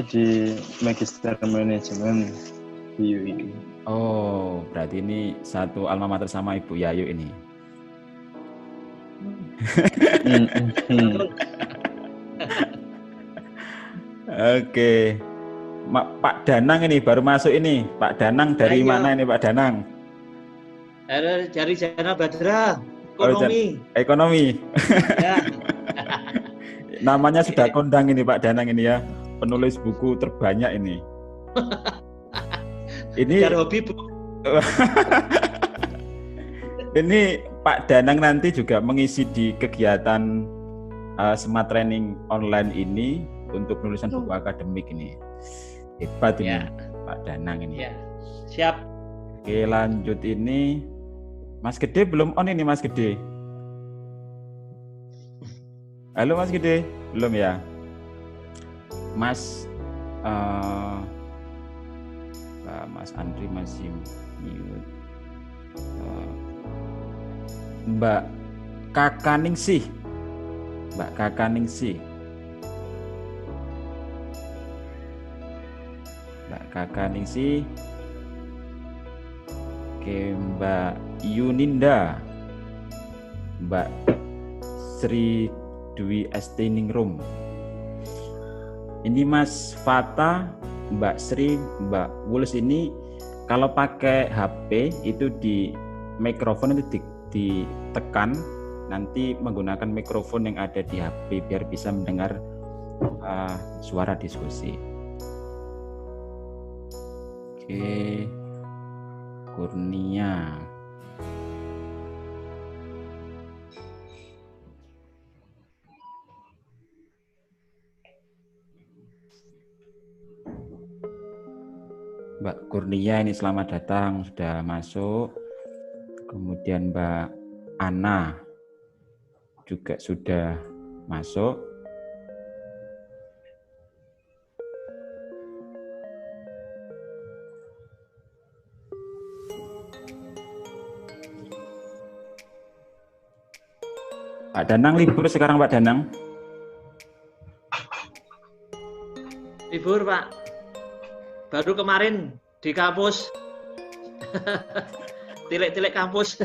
di Magister Manajemen di UI. Oh, berarti ini satu alma mater sama Ibu Yayu ini. Oke. Pak Danang ini baru masuk ini. Pak Danang dari mana ini Pak Danang? Dari Jana Badra, ekonomi. Ekonomi. Ya. Namanya sudah kondang ini Pak Danang ini ya. Penulis buku terbanyak ini. Ini hobi, Bu. Ini Pak Danang nanti juga mengisi di kegiatan Smart Training online ini untuk penulisan buku akademik ini. Hebat ini Pak Danang ini. Ya. Siap. Oke, lanjut ini Mas Gede belum on ini Mas Gede. Halo Mas Gede, belum ya? Mas Mas Andri masih mute. Mbak Kakaningsih. Mbak Kakaningsih. Mbak Kakaningsih. Oke, Mbak Yuninda. Mbak Sri Dwi Estiningrum. Ini Mas Fata, Mbak Sri, Mbak Wules ini kalau pakai HP itu di mikrofon itu ditekan, nanti menggunakan mikrofon yang ada di HP biar bisa mendengar suara diskusi. Oke, Kurnia. Mbak Kurnia ini selamat datang, sudah masuk. Kemudian Mbak Ana juga sudah masuk. Pak Danang libur sekarang Pak Danang? Libur Pak. Baru kemarin di kampus. Tilek-tilek kampus.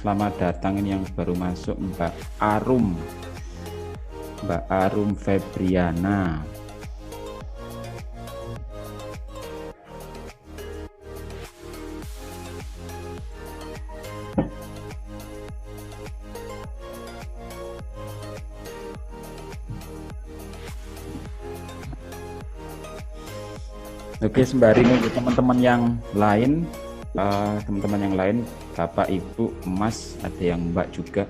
Selamat datang ini yang baru masuk Mbak Arum. Mbak Arum Febriana. Oke, sembari nunggu teman-teman yang lain, Bapak, Ibu, Mas, ada yang Mbak juga.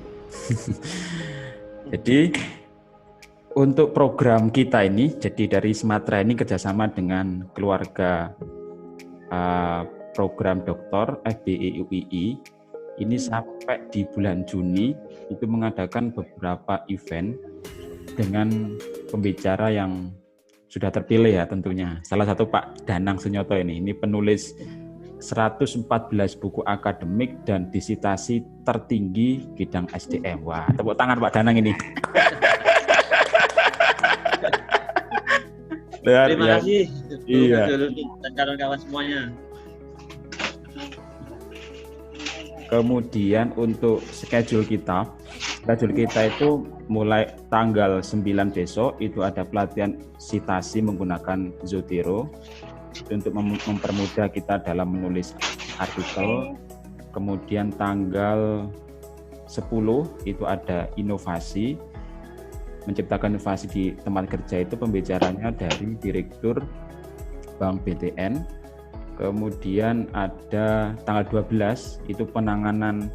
Jadi untuk program kita ini, jadi dari Smart Training kerjasama dengan keluarga program Doktor FBI UII, ini sampai di bulan Juni itu mengadakan beberapa event dengan pembicara yang sudah terpilih ya tentunya. Salah satu Pak Danang Sunyoto ini penulis 114 buku akademik dan disitasi tertinggi bidang SDM. Wah, tepuk tangan Pak Danang ini. Terima kasih. Iya. Dan kawan-kawan semuanya. Kemudian untuk schedule kita itu mulai tanggal 9 besok itu ada pelatihan sitasi menggunakan Zotero untuk mempermudah kita dalam menulis artikel. Kemudian tanggal 10 itu ada inovasi, menciptakan inovasi di tempat kerja, itu pembicaranya dari Direktur Bank BTN. Kemudian ada tanggal 12 itu penanganan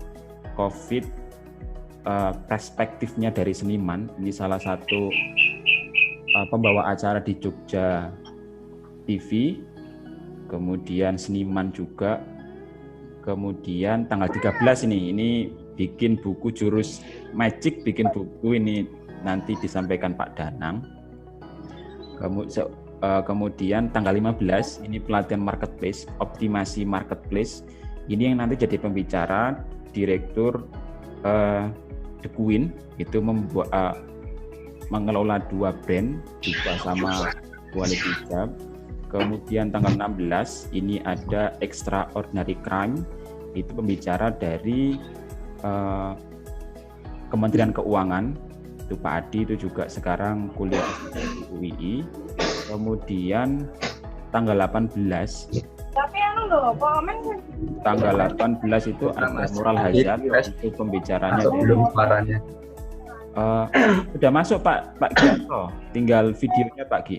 COVID, perspektifnya dari seniman. Ini salah satu pembawa acara di Jogja TV, kemudian seniman juga. Kemudian tanggal 13 ini bikin buku jurus magic, bikin buku ini nanti disampaikan Pak Danang. Kemudian tanggal 15 ini pelatihan marketplace, optimasi marketplace. Ini yang nanti jadi pembicara Direktur The Queen, itu mengelola 2 brand juga sama Quality Hijab. Kemudian tanggal 16 ini ada Extraordinary Crime, itu pembicara dari Kementerian Keuangan, itu Pak Adi, itu juga sekarang kuliah di UII. Kemudian tanggal 18 tanggal 18 itu ada moral hazard, itu pembicaranya belum suaranya. Sudah masuk Pak Gianto, tinggal videonya Pak Gi.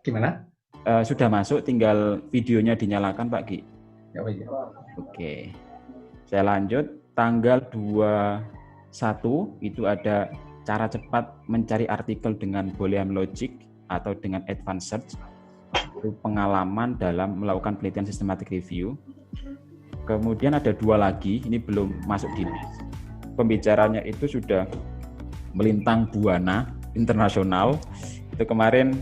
Gimana? Sudah masuk, tinggal videonya dinyalakan Pak Gi. Ya, iya. Oke, saya lanjut. Tanggal 21 itu ada cara cepat mencari artikel dengan Boolean logic atau dengan advanced search. Itu pengalaman dalam melakukan penelitian systematic review. Kemudian ada 2 lagi, ini belum masuk di list. Pembicaranya itu sudah melintang buana internasional. Itu kemarin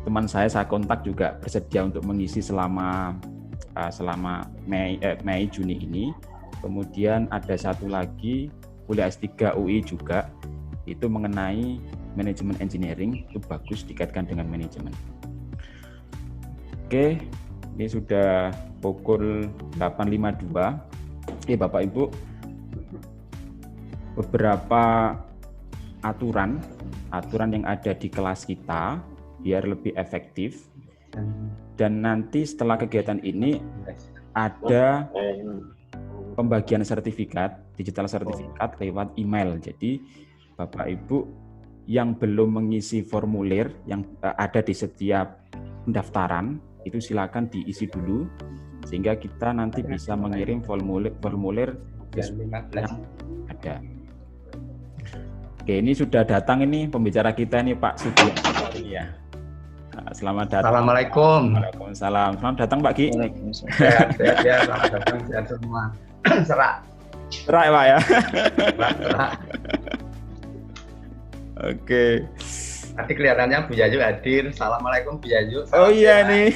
teman saya kontak juga bersedia untuk mengisi selama Mei Juni ini. Kemudian ada satu lagi kuliah S3 UI juga, itu mengenai manajemen engineering, itu bagus dikaitkan dengan manajemen. Oke, ini sudah pukul 8.52. Bapak Ibu, beberapa aturan yang ada di kelas kita biar lebih efektif. Dan nanti setelah kegiatan ini ada pembagian sertifikat, digital sertifikat lewat email. Jadi Bapak Ibu yang belum mengisi formulir yang ada di setiap pendaftaran, itu silakan diisi dulu sehingga kita nanti bisa mengirim formulir yang ada. Oke, ini sudah datang ini pembicara kita ini Pak Sugianto ya. Selamat datang. Assalamualaikum. Waalaikumsalam. Selamat datang Pak Ki. Sehat ya, selamat datang sehat semua. Serak ya Pak ya. Serak. Oke. Tadi kelihatannya Bu Yayu hadir. Assalamualaikum Bu Yayu. Oh iya nih.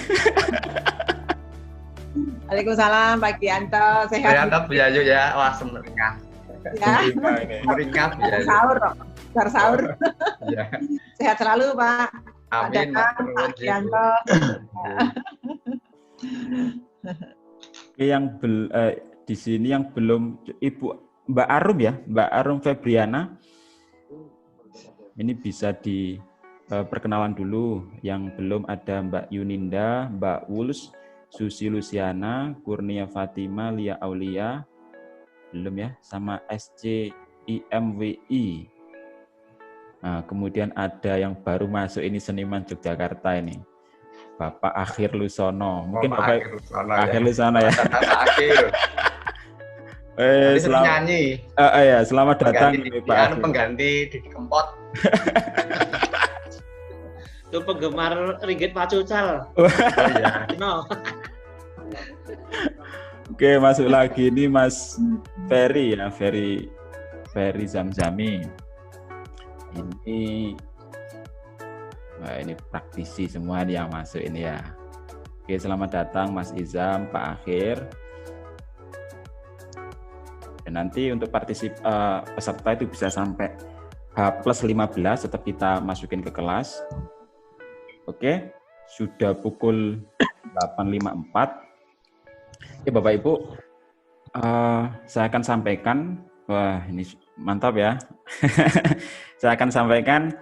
Waalaikumsalam Pak Gianto. Sehat Bu Yayu ya. Wah, semeringah. Ya. Semeringah Bu Yayu. Sahur. Ya. Sehat selalu Pak. Amin. Pak Gianto. Yang di sini yang belum Ibu Mbak Arum ya, Mbak Arum Febriana. Ini bisa diperkenalan dulu. Yang belum ada Mbak Yuninda, Mbak Wuls, Susi Luciana, Kurnia Fatima, Lia Aulia. Belum ya, sama SCIMWI. Nah, kemudian ada yang baru masuk ini seniman Yogyakarta ini. Bapak Akhir Lusono. Mungkin Bapak Akhir Lusono ya. Akhir. Selamat nyanyi. Ya, selamat datang Pak Akhir. Pengganti Didi Kempot. Itu penggemar ringgit Pak Cucal. Oh iya. No. Oke, masuk lagi ini Mas Ferry ya, Ferry Zamzami. Ini praktisi semua nih yang masuk ini ya. Oke, selamat datang Mas Izam, Pak Akhir. Dan nanti untuk peserta itu bisa sampai H+15 tetap kita masukin ke kelas. Oke, sudah pukul 8.54. Ya Bapak Ibu, saya akan sampaikan, wah ini mantap ya. Saya akan sampaikan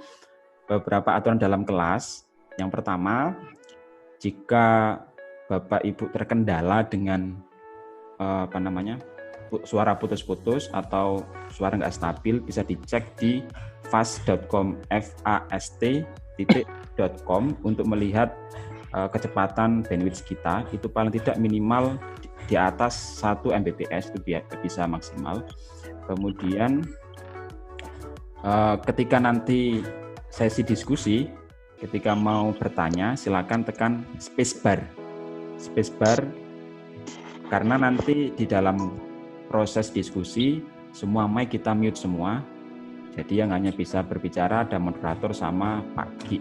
beberapa aturan dalam kelas. Yang pertama, jika Bapak Ibu terkendala dengan suara putus-putus atau suara nggak stabil, bisa dicek di fast.com, fast.com untuk melihat kecepatan bandwidth kita. Itu paling tidak minimal di atas 1 Mbps, itu bisa maksimal. Kemudian ketika nanti sesi diskusi, ketika mau bertanya silakan tekan spacebar karena nanti di dalam proses diskusi semua mic kita mute semua. Jadi yang hanya bisa berbicara ada moderator sama Pak Gi.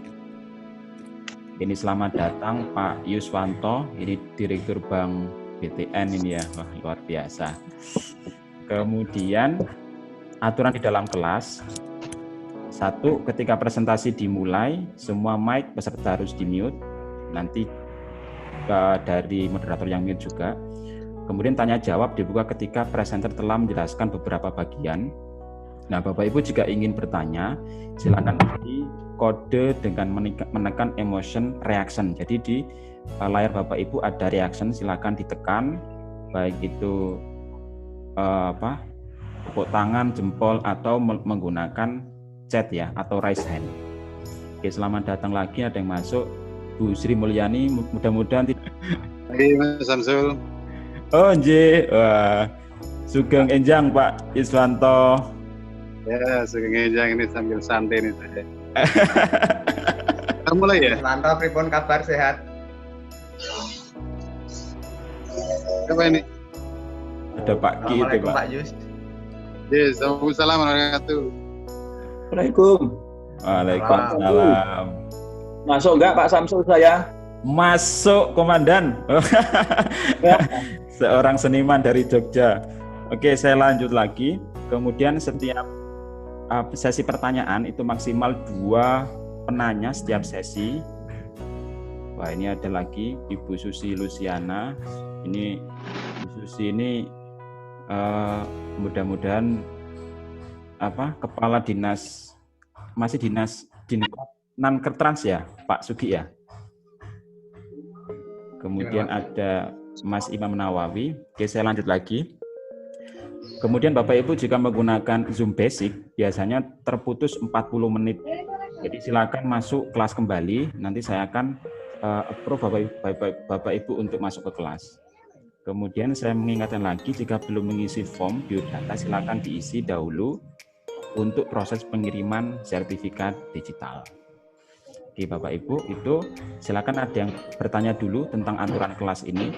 Ini selamat datang Pak Yuswanto, ini Direktur Bank BTN ini ya, wah luar biasa. Kemudian aturan di dalam kelas, satu, ketika presentasi dimulai, semua mic peserta harus di-mute, nanti dari moderator yang mute juga. Kemudian tanya jawab dibuka ketika presenter telah menjelaskan beberapa bagian. Nah, Bapak Ibu jika ingin bertanya, silakan di kode dengan menekan emotion reaction. Jadi di layar Bapak Ibu ada reaction, silakan ditekan, baik itu tepuk tangan, jempol, atau menggunakan chat ya, atau raise hand. Oke, selamat datang lagi, ada yang masuk. Bu Sri Mulyani, mudah-mudahan tidak. Hai Mas Samsul. Oh J, wah, Sugeng Enjang Pak Iswanto. Ya, Sugeng Enjang ini sambil santai nih saya. Kita mulai ya? Mantap, pripun kabar, sehat? Apa ini? Ada Pak Ki itu Assalamualaikum Pak. Pak Yus. Yes, Assalamualaikum warahmatullahi wabarakatuh. Assalamualaikum. Waalaikumsalam. Masuk enggak Pak Samsul saya? Masuk Komandan. Seorang seniman dari Jogja. Oke, saya lanjut lagi. Kemudian setiap sesi pertanyaan itu maksimal 2 penanya setiap sesi. Wah, ini ada lagi Ibu Susi Luciana. Ini Ibu Susi ini mudah-mudahan kepala dinas, masih dinas Nankertrans ya, Pak Sugi ya. Kemudian ada Mas Imam Nawawi. Oke, saya lanjut lagi. Kemudian Bapak Ibu jika menggunakan Zoom Basic biasanya terputus 40 menit. Jadi silakan masuk kelas kembali. Nanti saya akan approve Bapak Ibu untuk masuk ke kelas. Kemudian saya mengingatkan lagi jika belum mengisi form biodata silakan diisi dahulu untuk proses pengiriman sertifikat digital. Oke Bapak Ibu, itu silakan ada yang bertanya dulu tentang aturan kelas ini.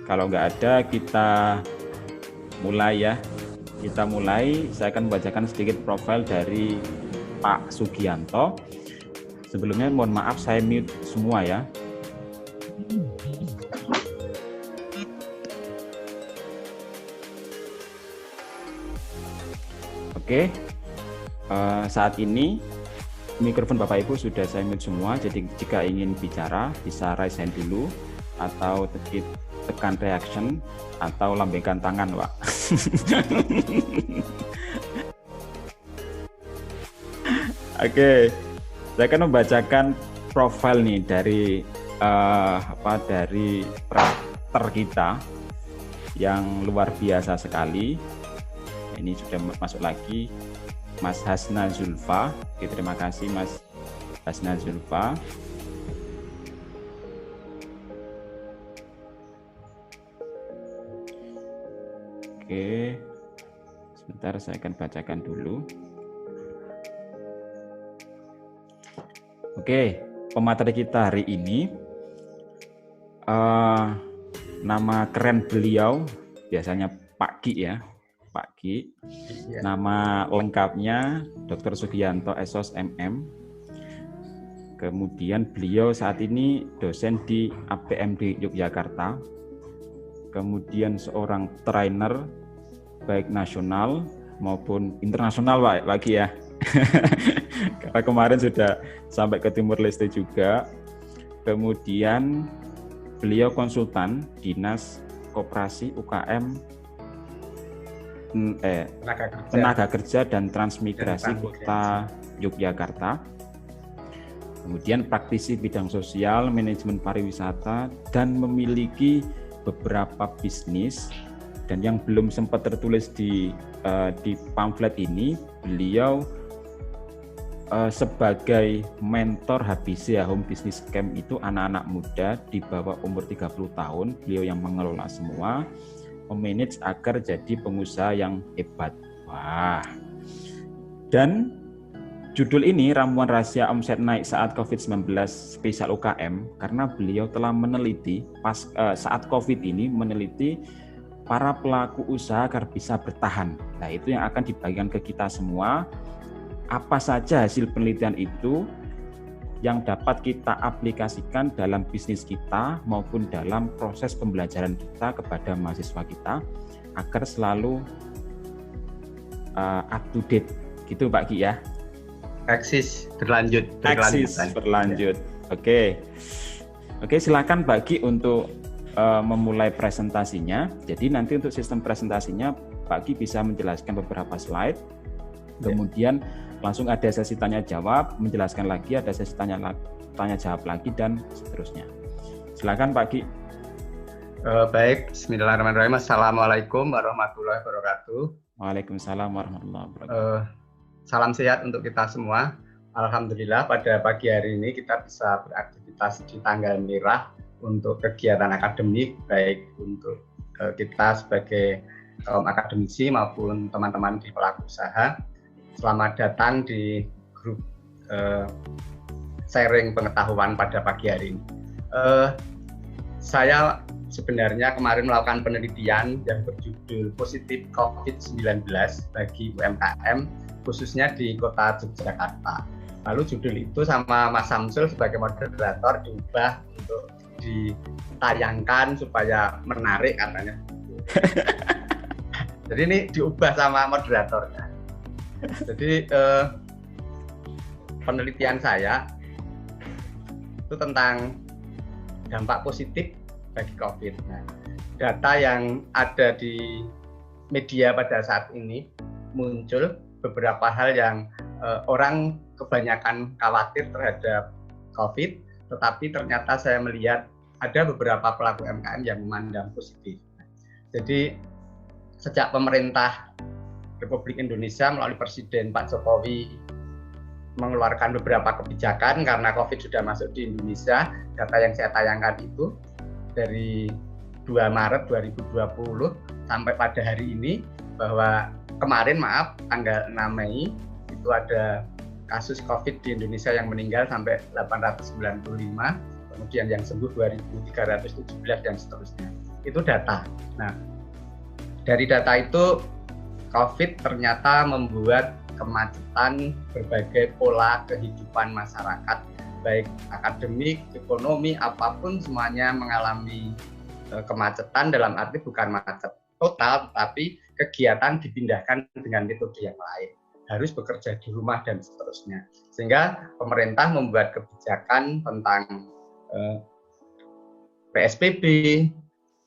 Kalau nggak ada, kita mulai ya. Kita mulai, saya akan membacakan sedikit profil dari Pak Sugianto. Sebelumnya mohon maaf saya mute semua ya. Oke, saat ini mikrofon Bapak Ibu sudah saya mute semua, jadi jika ingin bicara bisa raise hand dulu atau tekan reaction atau lambaikan tangan, Pak. Oke, saya akan membacakan profil nih dari dari prater kita yang luar biasa sekali. Ini sudah masuk lagi Mas Hasna Zulfa. Oke, terima kasih Mas Hasna Zulfa. Oke, sebentar saya akan bacakan dulu. Oke, pemateri kita hari ini nama keren beliau biasanya Pak Ki ya. Pak Ki. Nama lengkapnya Dr. Sugianto SOS MM. Kemudian beliau saat ini dosen di APMD Yogyakarta. Kemudian seorang trainer baik nasional maupun internasional Pak lagi ya. Karena kemarin sudah sampai ke Timur Leste juga. Kemudian beliau konsultan Dinas Koperasi UKM Tenaga Kerja dan Transmigrasi Kota Yogyakarta. Kemudian praktisi bidang sosial, manajemen pariwisata, dan memiliki beberapa bisnis. Dan yang belum sempat tertulis di pamflet ini, beliau sebagai mentor HBC ya, Home Business Camp itu anak-anak muda di bawah umur 30 tahun, beliau yang mengelola semua, memanage agar jadi pengusaha yang hebat. Wah. Dan judul ini ramuan rahasia omset naik saat COVID-19 spesial UKM karena beliau telah meneliti saat COVID ini meneliti para pelaku usaha agar bisa bertahan. Nah, itu yang akan dibagikan ke kita semua. Apa saja hasil penelitian itu yang dapat kita aplikasikan dalam bisnis kita maupun dalam proses pembelajaran kita kepada mahasiswa kita agar selalu up to date gitu Pak Ki ya. Eksis berlanjut. Oke, silakan Pak Ki untuk memulai presentasinya. Jadi nanti untuk sistem presentasinya Pak Ki bisa menjelaskan beberapa slide, kemudian langsung ada sesi tanya jawab, menjelaskan lagi, ada sesi tanya jawab lagi dan seterusnya. Silakan Pak Ki. Baik, Bismillahirrahmanirrahim. Assalamualaikum warahmatullahi wabarakatuh. Waalaikumsalam warahmatullahi wabarakatuh. Salam sehat untuk kita semua. Alhamdulillah pada pagi hari ini kita bisa beraktivitas di tanggal merah untuk kegiatan akademik, baik untuk kita sebagai kaum akademisi maupun teman-teman di pelaku usaha. Selamat datang di grup sharing pengetahuan pada pagi hari ini. Saya sebenarnya kemarin melakukan penelitian yang berjudul Positif COVID-19 bagi UMKM, khususnya di kota Yogyakarta. Lalu judul itu sama Mas Samsul sebagai moderator diubah untuk ditayangkan supaya menarik katanya. Jadi ini diubah sama moderatornya. Jadi penelitian saya itu tentang dampak positif bagi COVID. Nah, data yang ada di media pada saat ini muncul beberapa hal yang orang kebanyakan khawatir terhadap COVID, tetapi ternyata saya melihat ada beberapa pelaku UMKM yang memandang positif. Jadi sejak pemerintah Republik Indonesia melalui Presiden Pak Jokowi mengeluarkan beberapa kebijakan karena COVID sudah masuk di Indonesia, data yang saya tayangkan itu dari 2 Maret 2020 sampai pada hari ini, bahwa kemarin tanggal 6 Mei itu ada kasus COVID di Indonesia yang meninggal sampai 895, kemudian yang sembuh 2.317 dan seterusnya. Itu data. Nah, dari data itu COVID ternyata membuat kemacetan berbagai pola kehidupan masyarakat, baik akademik, ekonomi, apapun semuanya mengalami kemacetan, dalam arti bukan macet total, tapi kegiatan dipindahkan dengan metode yang lain, harus bekerja di rumah dan seterusnya. Sehingga pemerintah membuat kebijakan tentang PSBB,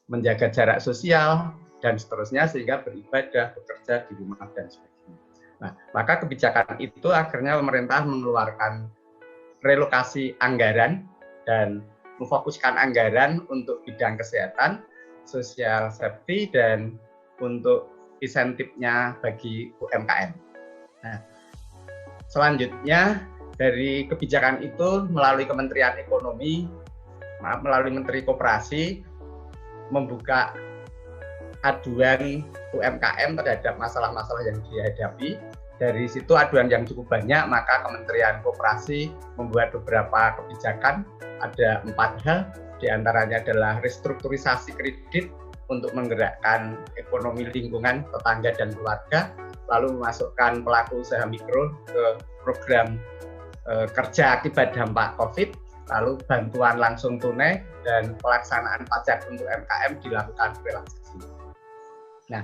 menjaga jarak sosial, dan seterusnya, sehingga beribadah, bekerja di rumah, dan sebagainya. Nah, maka kebijakan itu akhirnya pemerintah mengeluarkan relokasi anggaran dan memfokuskan anggaran untuk bidang kesehatan, social safety, dan untuk insentifnya bagi UMKM. Nah, selanjutnya dari kebijakan itu melalui Kementerian Ekonomi, melalui Menteri Koperasi, membuka aduan UMKM terhadap masalah-masalah yang dihadapi. Dari situ aduan yang cukup banyak, maka Kementerian Koperasi membuat beberapa kebijakan, ada 4 hal, diantaranya adalah restrukturisasi kredit untuk menggerakkan ekonomi lingkungan, tetangga, dan keluarga, lalu memasukkan pelaku usaha mikro ke program kerja akibat dampak COVID, lalu bantuan langsung tunai, dan pelaksanaan pajak untuk UMKM dilakukan relaksasi. Nah,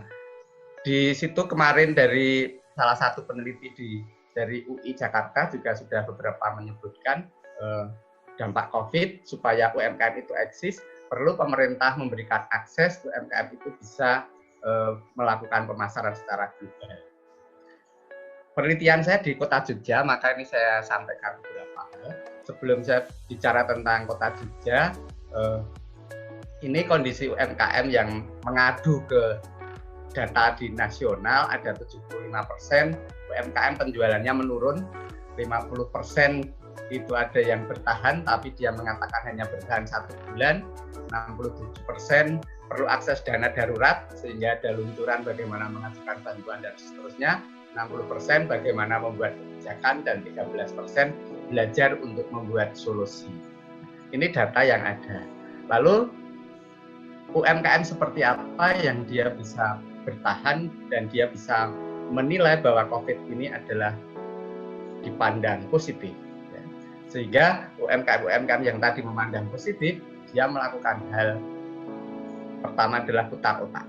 di situ kemarin dari salah satu peneliti dari UI Jakarta juga sudah beberapa menyebutkan dampak COVID supaya UMKM itu eksis, perlu pemerintah memberikan akses UMKM itu bisa melakukan pemasaran secara global. Penelitian saya di Kota Jogja, maka ini saya sampaikan beberapa hal. Sebelum saya bicara tentang Kota Jogja, ini kondisi UMKM yang mengadu ke data di nasional, ada 75% UMKM penjualannya menurun, 50% itu ada yang bertahan, tapi dia mengatakan hanya bertahan 1 bulan, 67% perlu akses dana darurat, sehingga ada luncuran bagaimana mengajukan bantuan dan seterusnya, 60% bagaimana membuat kebijakan, dan 13% belajar untuk membuat solusi. Ini data yang ada. Lalu UMKM seperti apa yang dia bisa bertahan dan dia bisa menilai bahwa COVID ini adalah dipandang positif. Sehingga UMKM yang tadi memandang positif, dia melakukan hal pertama adalah putar otak.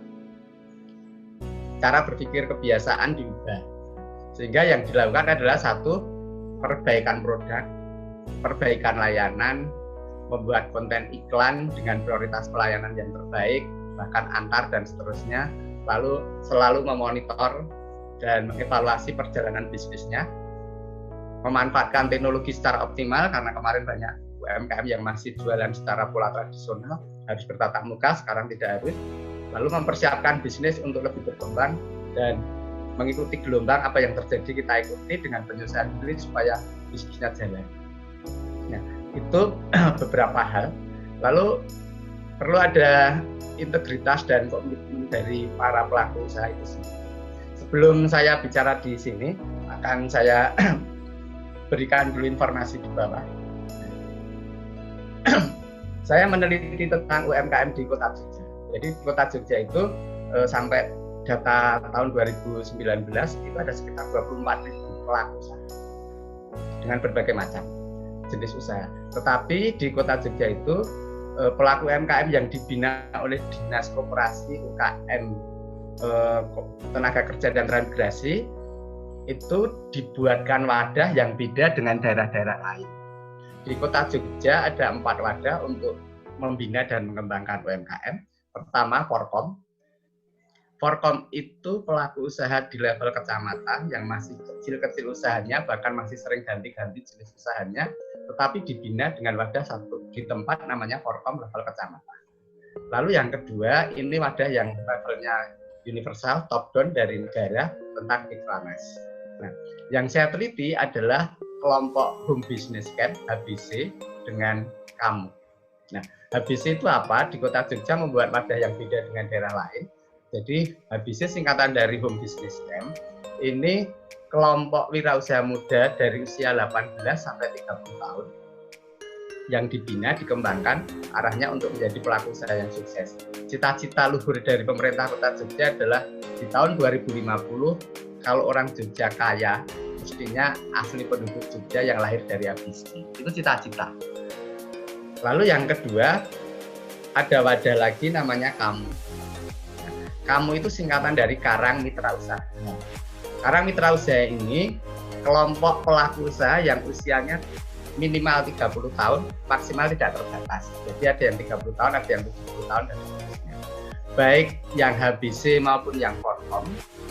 Cara berpikir kebiasaan diubah. Sehingga yang dilakukan adalah satu, perbaikan produk, perbaikan layanan, membuat konten iklan dengan prioritas pelayanan yang terbaik, bahkan antar dan seterusnya, lalu selalu memonitor dan mengevaluasi perjalanan bisnisnya, memanfaatkan teknologi secara optimal, karena kemarin banyak UMKM yang masih jualan secara pola tradisional, harus bertatap muka, sekarang tidak harus, lalu mempersiapkan bisnis untuk lebih berkembang, dan mengikuti gelombang apa yang terjadi kita ikuti dengan penyelesaian diri supaya bisnisnya jalan. Nah, itu beberapa hal. Lalu perlu ada integritas dan komitmen dari para pelaku usaha itu sendiri. Sebelum saya bicara di sini, akan saya berikan dulu informasi di bawah. Saya meneliti tentang UMKM di Kota Jogja. Jadi di Kota Jogja itu sampai data tahun 2019 itu ada sekitar 24.000 pelaku usaha dengan berbagai macam jenis usaha. Tetapi di Kota Jogja itu pelaku UMKM yang dibina oleh Dinas Koperasi UKM Tenaga Kerja dan Transmigrasi itu dibuatkan wadah yang beda dengan daerah-daerah lain. Di Kota Jogja ada 4 wadah untuk membina dan mengembangkan UMKM. Pertama, Forkom. Forkom itu pelaku usaha di level kecamatan yang masih kecil-kecil usahanya, bahkan masih sering ganti-ganti jenis usahanya, tetapi dibina dengan wadah satu di tempat namanya Forkom level kecamatan. Lalu yang kedua, ini wadah yang levelnya universal, top down dari negara tentang Ikranas. Nah, yang saya teliti adalah kelompok Home Business Camp HBC dengan kamu. Nah, HBC itu apa? Di Kota Jogja membuat wadah yang beda dengan daerah lain. Jadi HBC singkatan dari Home Business Camp. Ini kelompok wirausaha muda dari usia 18 sampai 30 tahun yang dibina, dikembangkan, arahnya untuk menjadi pelaku usaha yang sukses. Cita-cita luhur dari pemerintah Kota Jogja adalah di tahun 2050 kalau orang Jogja kaya, mestinya asli penduduk Jogja yang lahir dari HBC. Itu cita-cita. Lalu yang kedua, ada wadah lagi namanya Kamu. Kamu itu singkatan dari Karang Mitra Usaha. Karang Mitra Usaha ini kelompok pelaku usaha yang usianya minimal 30 tahun, maksimal tidak terbatas. Jadi ada yang 30 tahun, ada yang 70 tahun, dan seterusnya. Baik yang HBC maupun yang Forkom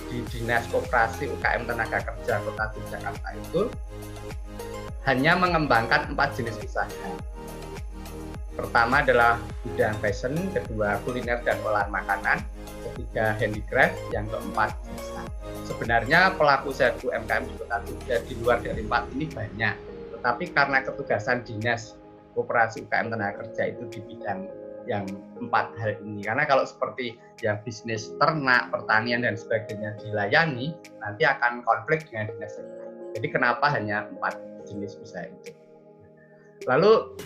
di Dinas Koperasi UKM Tenaga Kerja Kota Yogyakarta itu hanya mengembangkan 4 jenis usaha. Pertama adalah bidang fashion, kedua kuliner dan olahan makanan, ketiga handicraft, yang keempat jasa. Sebenarnya pelaku usaha UMKM di Kota Jogja di luar dari 4 ini banyak, tetapi karena ketugasan Dinas Koperasi UKM Tenaga Kerja itu di bidang yang 4 hal ini. Karena kalau seperti yang bisnis ternak, pertanian dan sebagainya dilayani, nanti akan konflik dengan dinas yang lain. Jadi kenapa hanya 4 jenis usaha itu? Lalu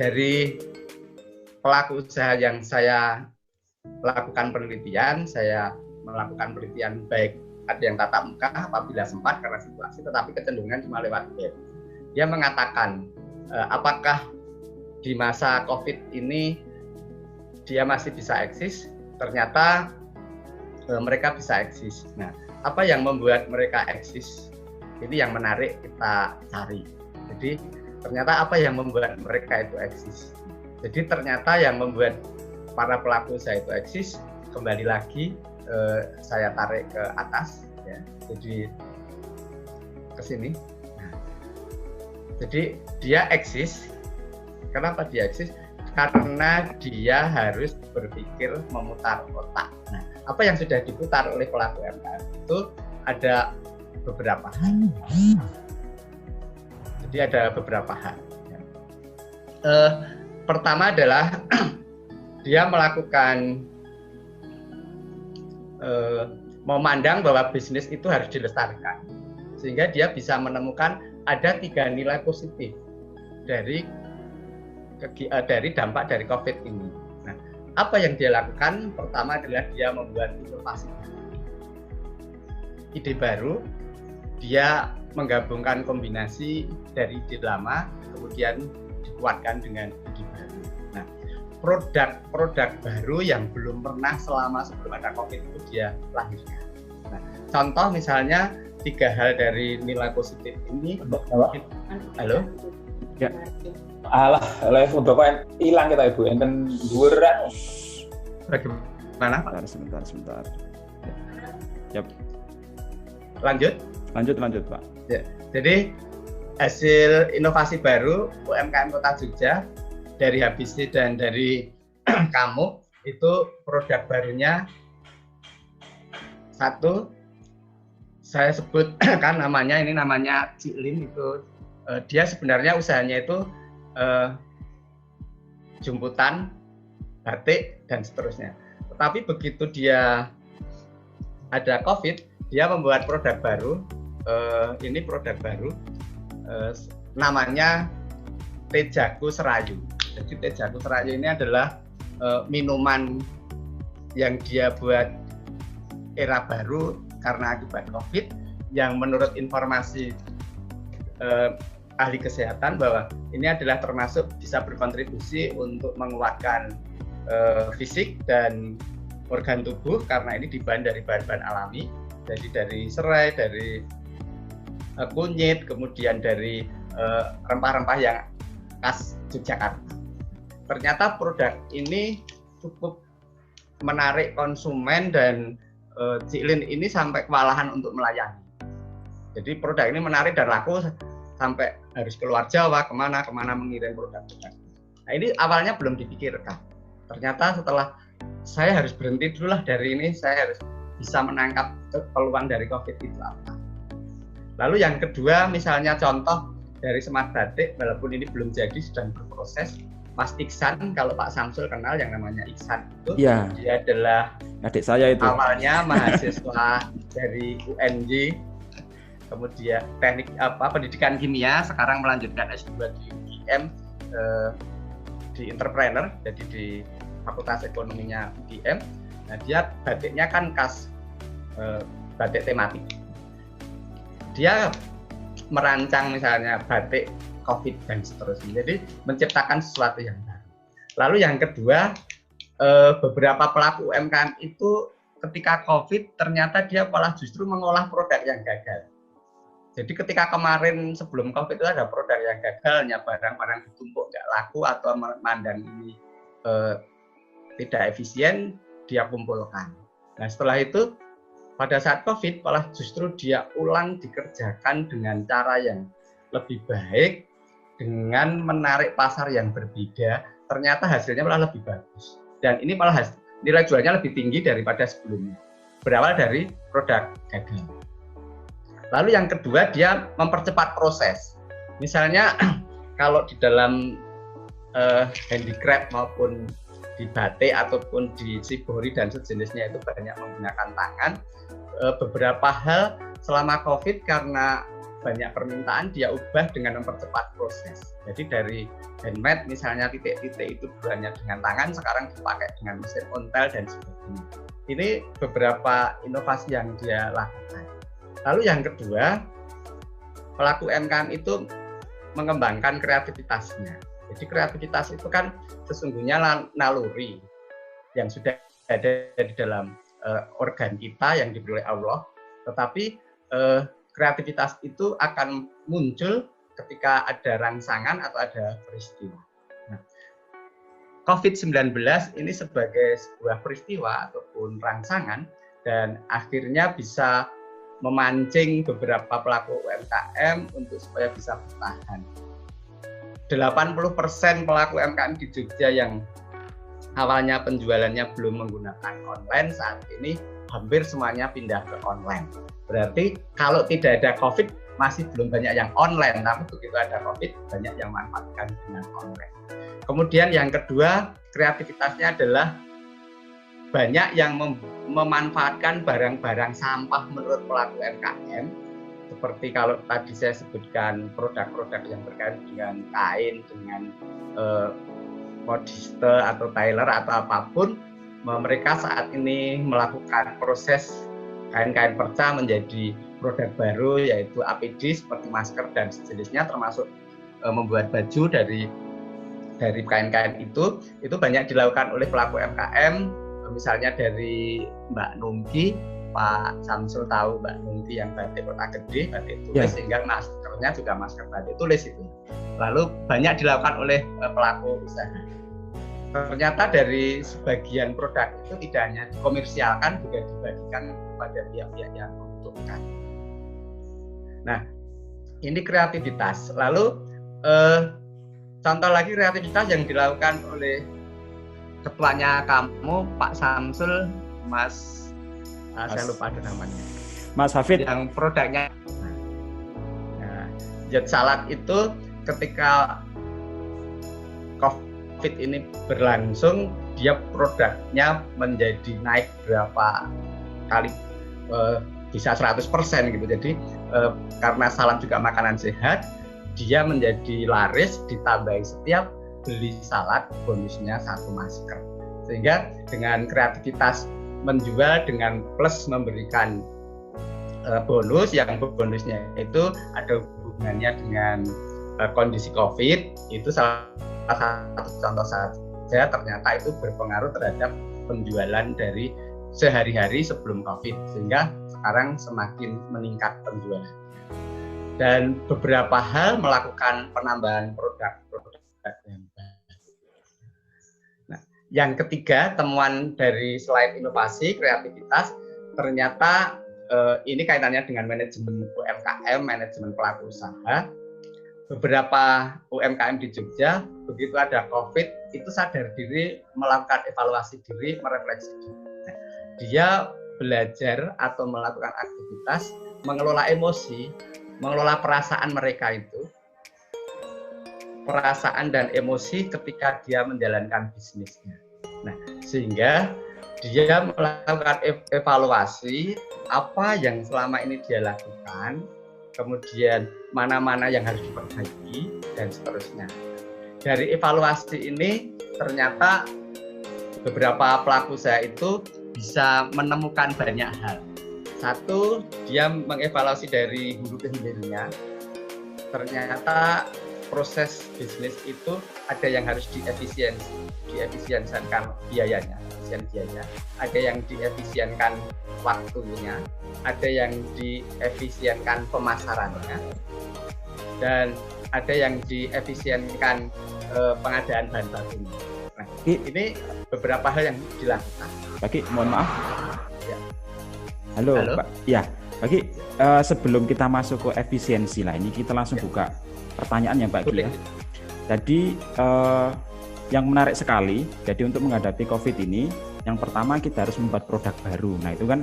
dari pelaku usaha yang saya lakukan penelitian, saya melakukan penelitian baik ada yang tatap muka apabila sempat karena situasi, tetapi kecenderungan cuma lewat web. Dia mengatakan apakah di masa COVID ini dia masih bisa eksis? Ternyata mereka bisa eksis. Nah, apa yang membuat mereka eksis? Ini yang menarik kita cari. Jadi ternyata apa yang membuat mereka itu eksis? Jadi ternyata yang membuat para pelaku usaha itu eksis, kembali lagi saya tarik ke atas, ya. Jadi ke sini. Nah, jadi dia eksis. Kenapa dia eksis? Karena dia harus berpikir memutar otak. Nah, apa yang sudah diputar oleh pelaku UMKM itu ada beberapa hal. Jadi ada beberapa hal. Pertama adalah dia melakukan memandang bahwa bisnis itu harus dilestarikan, sehingga dia bisa menemukan ada 3 nilai positif dari dampak dari COVID ini. Nah, apa yang dia lakukan? Pertama adalah dia membuat inovasi, ide baru. Dia menggabungkan kombinasi dari ide lama, kemudian dikuatkan dengan ide baru. Nah, produk baru yang belum pernah selama sebelum ada COVID itu dia lahirkan. Nah, contoh misalnya 3 hal dari nilai positif ini. Halo? Ya. Alah, udah kok hilang kita Ibu, enten dhuwuran. Bagaimana Pak? Sebentar. Yap. Lanjut Pak. Ya, jadi hasil inovasi baru UMKM Kota Jogja dari HBC dan dari Kamuk itu produk barunya satu, saya sebut kan namanya Cilin itu dia sebenarnya usahanya itu jumputan, batik dan seterusnya. Tetapi begitu dia ada COVID, dia membuat produk baru. Ini produk baru namanya Teh Jago Serayu. Jadi Teh Jago Serayu ini adalah minuman yang dia buat era baru karena akibat COVID, yang menurut informasi ahli kesehatan bahwa ini adalah termasuk bisa berkontribusi untuk menguatkan fisik dan organ tubuh karena ini dibahan dari bahan-bahan alami, jadi dari serai, dari kunyit, kemudian dari rempah-rempah yang khas Yogyakarta. Ternyata produk ini cukup menarik konsumen dan Cilin ini sampai kewalahan untuk melayani. Jadi produk ini menarik dan laku sampai harus keluar Jawa, kemana mengirim produk-produk. Nah ini awalnya belum dipikirkan. Ternyata setelah saya harus berhenti dulu lah dari ini, saya harus bisa menangkap peluang dari COVID itu apa. Lalu yang kedua, misalnya contoh dari Smart Batik, walaupun ini belum jadi, sedang berproses. Mas Iksan, kalau Pak Samsul kenal yang namanya Iksan itu, ya, dia adalah adik saya itu. Awalnya mahasiswa dari UNJ, kemudian pendidikan kimia, sekarang melanjutkan S2 di UGM di entrepreneur, jadi di Fakultas Ekonominya UGM. Nah, dia batiknya kan khas batik tematik. Dia merancang misalnya batik COVID dan seterusnya. Jadi menciptakan sesuatu yang baru. Lalu yang kedua, beberapa pelaku UMKM itu ketika COVID ternyata dia malah justru mengolah produk yang gagal. Jadi ketika kemarin sebelum COVID itu ada produk yang gagalnya, barang-barang ditumpuk nggak laku atau memandang ini tidak efisien, dia kumpulkan. Nah setelah itu pada saat COVID malah justru dia ulang dikerjakan dengan cara yang lebih baik, dengan menarik pasar yang berbeda, ternyata hasilnya malah lebih bagus. Dan ini malah nilai jualnya lebih tinggi daripada sebelumnya. Berawal dari produk gagal. Lalu yang kedua, dia mempercepat proses. Misalnya kalau di dalam handicraft maupun di batik ataupun di shibori dan sejenisnya itu banyak menggunakan tangan. Beberapa hal selama COVID karena banyak permintaan dia ubah dengan mempercepat proses. Jadi dari handmade misalnya titik-titik itu buahnya dengan tangan, sekarang dipakai dengan mesin ontel dan sebagainya. Ini beberapa inovasi yang dia lakukan. Lalu yang kedua, pelaku UMKM itu mengembangkan kreativitasnya. Jadi kreativitas itu kan sesungguhnya naluri yang sudah ada di dalam organ kita yang diberi oleh Allah, tetapi kreativitas itu akan muncul ketika ada rangsangan atau ada peristiwa. Nah, COVID-19 ini sebagai sebuah peristiwa ataupun rangsangan dan akhirnya bisa memancing beberapa pelaku UMKM untuk supaya bisa bertahan. 80% pelaku UMKM di Jogja yang awalnya penjualannya belum menggunakan online, saat ini hampir semuanya pindah ke online. Berarti kalau tidak ada COVID masih belum banyak yang online, tapi begitu ada COVID banyak yang manfaatkan dengan online. Kemudian yang kedua, kreativitasnya adalah banyak yang memanfaatkan barang-barang sampah menurut pelaku UMKM, seperti kalau tadi saya sebutkan produk-produk yang berkaitan dengan kain, dengan modiste atau tailor atau apapun, mereka saat ini melakukan proses kain-kain perca menjadi produk baru, yaitu APD seperti masker dan sejenisnya, termasuk membuat baju dari kain-kain itu banyak dilakukan oleh pelaku UMKM, misalnya dari Mbak Nungki, Pak Samsul tahu Mbak Nungki yang batik kota gede, batik tulis, sehingga maskernya juga masker batik tulis itu. Lalu banyak dilakukan oleh pelaku usaha. Ternyata dari sebagian produk itu tidak hanya dikomersialkan, juga dibagikan kepada pihak-pihak yang membutuhkan. Nah, ini kreativitas. Lalu contoh lagi kreativitas yang dilakukan oleh ketuanya kamu, Pak Samsul, Mas saya lupa ada namanya, Mas Hafid, yang produknya Jet Salad itu ketika COVID ini berlangsung, dia produknya menjadi naik berapa kali, bisa 100% gitu. Jadi karena salad juga makanan sehat, dia menjadi laris, ditambahi setiap beli salad bonusnya 1 masker. Sehingga dengan kreativitas menjual dengan plus memberikan bonus, yang bonusnya itu ada hubungannya dengan kondisi COVID, itu salah satu contoh saja, ternyata itu berpengaruh terhadap penjualan dari sehari-hari sebelum COVID, sehingga sekarang semakin meningkat penjualan. Dan beberapa hal melakukan penambahan produk-produk yang baru. Nah, yang ketiga, temuan dari selain inovasi, kreativitas, ternyata ini kaitannya dengan manajemen UMKM, manajemen pelaku usaha. Beberapa UMKM di Jogja, begitu ada COVID, itu sadar diri, melakukan evaluasi diri, merefleksi diri. Nah, dia belajar atau melakukan aktivitas, mengelola emosi, mengelola perasaan mereka itu, perasaan dan emosi ketika dia menjalankan bisnisnya. Nah, sehingga dia melakukan evaluasi apa yang selama ini dia lakukan, kemudian mana-mana yang harus diperbaiki, dan seterusnya. Dari evaluasi ini ternyata beberapa pelaku usaha itu bisa menemukan banyak hal. Satu, dia mengevaluasi dari hulu ke hilirnya. Ternyata proses bisnis itu ada yang harus diefisienkan biayanya, ada yang diefisienkan waktunya, ada yang diefisienkan pemasarannya, dan ada yang diefisienkan pengadaan bahan bakunya. Nah, ini beberapa hal yang dilakukan. Pak Ki, mohon maaf. Ya. Halo, Pak. Ya, Pak Ki, sebelum kita masuk ke efisiensi lah, ini kita langsung buka pertanyaan ya, Pak Ki. Ya. Jadi yang menarik sekali, jadi untuk menghadapi COVID ini, yang pertama kita harus membuat produk baru. Nah, itu kan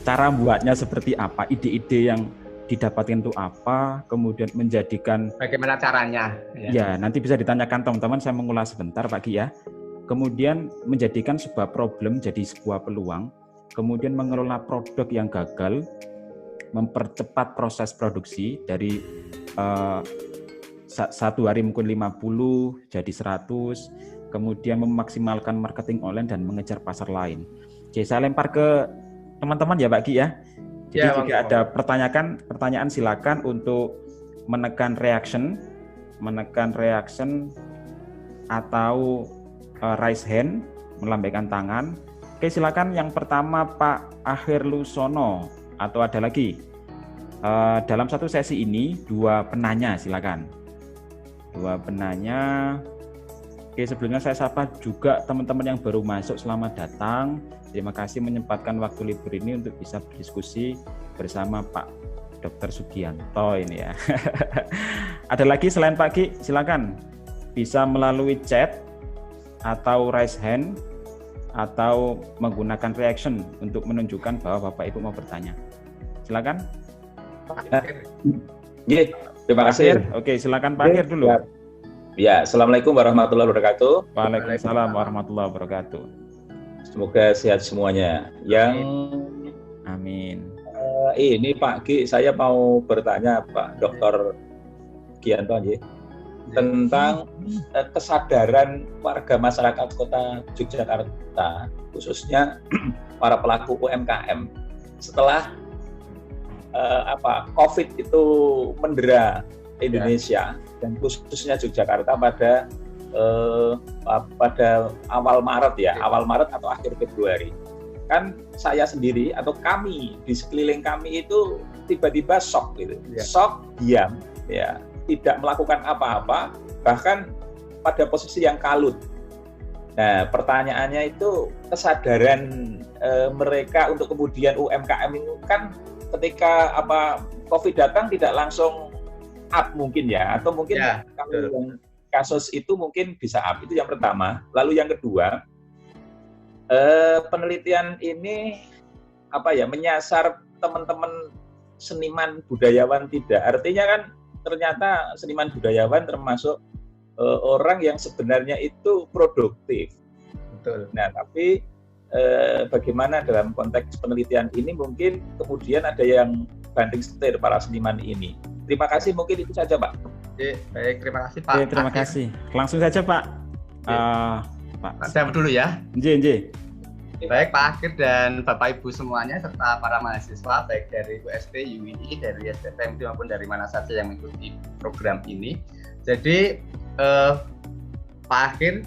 cara buatnya seperti apa, ide-ide yang didapatkan itu apa, kemudian menjadikan bagaimana caranya. Ya, nanti bisa ditanyakan teman-teman, saya mengulas sebentar Pak Ki ya. Kemudian menjadikan sebuah problem jadi sebuah peluang, kemudian mengelola produk yang gagal, mempercepat proses produksi dari 1 hari mungkin 50 jadi 100, kemudian memaksimalkan marketing online dan mengejar pasar lain. Jadi saya lempar ke teman-teman ya Pak Ki ya. Jadi ya, jika ada pertanyaan silakan untuk menekan reaction atau raise hand, melambaikan tangan. Oke, silakan yang pertama Pak Akhir Lusono atau ada lagi. Dalam satu sesi ini 2 penanya silakan. 2 penanya. Oke, sebelumnya saya sapa juga teman-teman yang baru masuk, selamat datang. Terima kasih menyempatkan waktu libur ini untuk bisa berdiskusi bersama Pak Dr. Sugianto ini ya. Ada lagi selain Pak Ki, silakan. Bisa melalui chat atau raise hand atau menggunakan reaction untuk menunjukkan bahwa Bapak Ibu mau bertanya. Silakan. Ya, terima kasih. Oke, silakan Pak Akhir dulu. Ya, Assalamualaikum warahmatullahi wabarakatuh. Waalaikumsalam warahmatullahi wabarakatuh. Semoga sehat semuanya. Yang Amin. ini Pak Gi, saya mau bertanya Pak Dr. Gianto tentang kesadaran warga masyarakat Kota Yogyakarta, khususnya para pelaku UMKM setelah COVID itu mendera Indonesia dan khususnya Yogyakarta pada awal Maret atau akhir Februari. Kan saya sendiri atau kami di sekeliling kami itu tiba-tiba shock gitu, shock, diam, ya, tidak melakukan apa-apa, bahkan pada posisi yang kalut. Nah, pertanyaannya itu kesadaran mereka untuk kemudian UMKM itu kan ketika COVID datang tidak langsung up mungkin ya, atau mungkin kalau yang kasus itu mungkin bisa up, itu yang pertama. Lalu yang kedua, penelitian ini menyasar teman-teman seniman budayawan tidak? Artinya kan ternyata seniman budayawan termasuk orang yang sebenarnya itu produktif. Betul. Nah, tapi bagaimana dalam konteks penelitian ini mungkin kemudian ada yang banting setir para seniman ini. Terima kasih, mungkin itu saja Pak. Baik, terima kasih Pak. Terima kasih. Langsung saja Pak. Pak. Saya dulu ya. Nj. Baik Pak Akhir dan Bapak Ibu semuanya serta para mahasiswa baik dari UST, UII, dari STM maupun dari mana saja yang mengikuti program ini. Jadi Pak Akhir,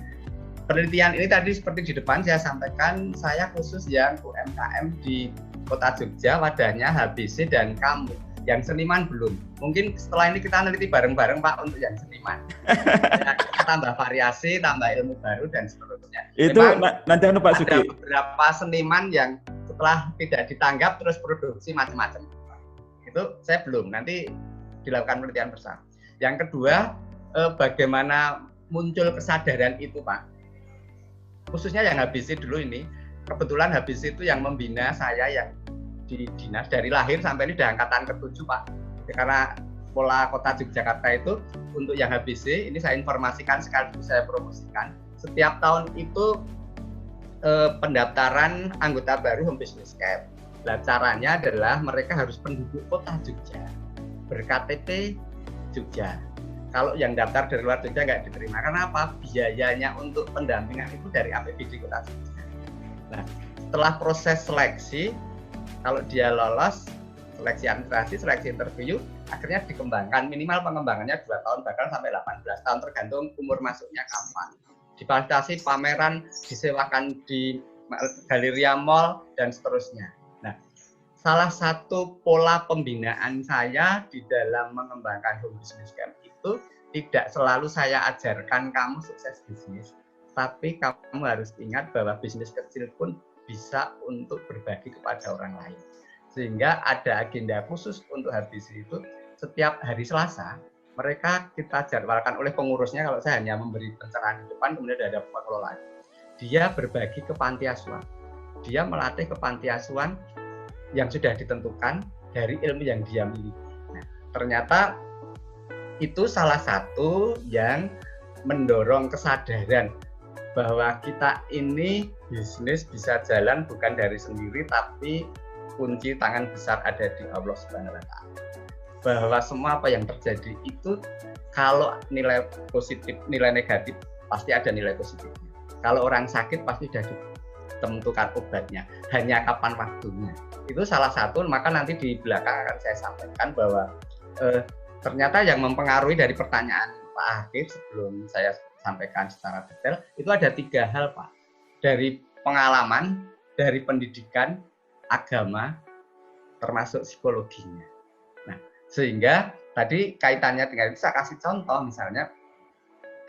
penelitian ini tadi seperti di depan saya sampaikan, saya khusus yang UMKM di Kota Jogja, wadahnya HBC dan kamu. Yang seniman belum. Mungkin setelah ini kita neliti bareng-bareng Pak untuk yang seniman. Ya, kita tambah variasi, tambah ilmu baru dan seterusnya. Itu nanti Pak Sugi. Ada beberapa seniman yang setelah tidak ditanggap terus produksi macam-macam. Itu saya belum. Nanti dilakukan penelitian bersama. Yang kedua, bagaimana muncul kesadaran itu Pak? Khususnya yang HBC dulu ini. Kebetulan HBC itu yang membina saya yang di dinas dari lahir sampai ini sudah angkatan ke-7 Pak. Karena pola Kota Yogyakarta itu untuk yang HBC ini saya informasikan sekaligus saya promosikan. Setiap tahun itu pendaftaran anggota baru Home Business Camp. Nah, caranya adalah mereka harus penduduk Kota Jogja, berKTP Jogja. Kalau yang daftar dari luar Jogja nggak diterima. Karena apa? Biayanya untuk pendampingan itu dari APBD Kota Jogja. Nah, setelah proses seleksi, kalau dia lolos seleksi administrasi, seleksi interview, akhirnya dikembangkan, minimal pengembangannya 2 tahun, bahkan sampai 18 tahun tergantung umur masuknya kapan. Difasilitasi pameran, disewakan di Galeria Mall dan seterusnya. Nah, salah satu pola pembinaan saya di dalam mengembangkan Home Business Camp itu tidak selalu saya ajarkan kamu sukses bisnis, tapi kamu harus ingat bahwa bisnis kecil pun bisa untuk berbagi kepada orang lain. Sehingga ada agenda khusus untuk HBC itu setiap hari Selasa mereka kita jadwalkan oleh pengurusnya. Kalau saya hanya memberi pencerahan di depan, kemudian ada pengelola. Dia berbagi ke panti asuhan. Dia melatih ke panti asuhan yang sudah ditentukan dari ilmu yang dia miliki. Nah, ternyata itu salah satu yang mendorong kesadaran bahwa kita ini bisnis bisa jalan bukan dari sendiri, tapi kunci tangan besar ada di Allah Subhanahu wa Ta'ala. Bahwa semua apa yang terjadi itu kalau nilai positif, nilai negatif pasti ada nilai positifnya. Kalau orang sakit pasti sudah ditentukan obatnya, hanya kapan waktunya. Itu salah satu, maka nanti di belakang akan saya sampaikan bahwa ternyata yang mempengaruhi dari pertanyaan Pak Hakif sebelum saya sampaikan secara detail, itu ada 3 hal Pak. Dari pengalaman, dari pendidikan, agama, termasuk psikologinya. Nah, sehingga tadi kaitannya dengan itu saya kasih contoh misalnya,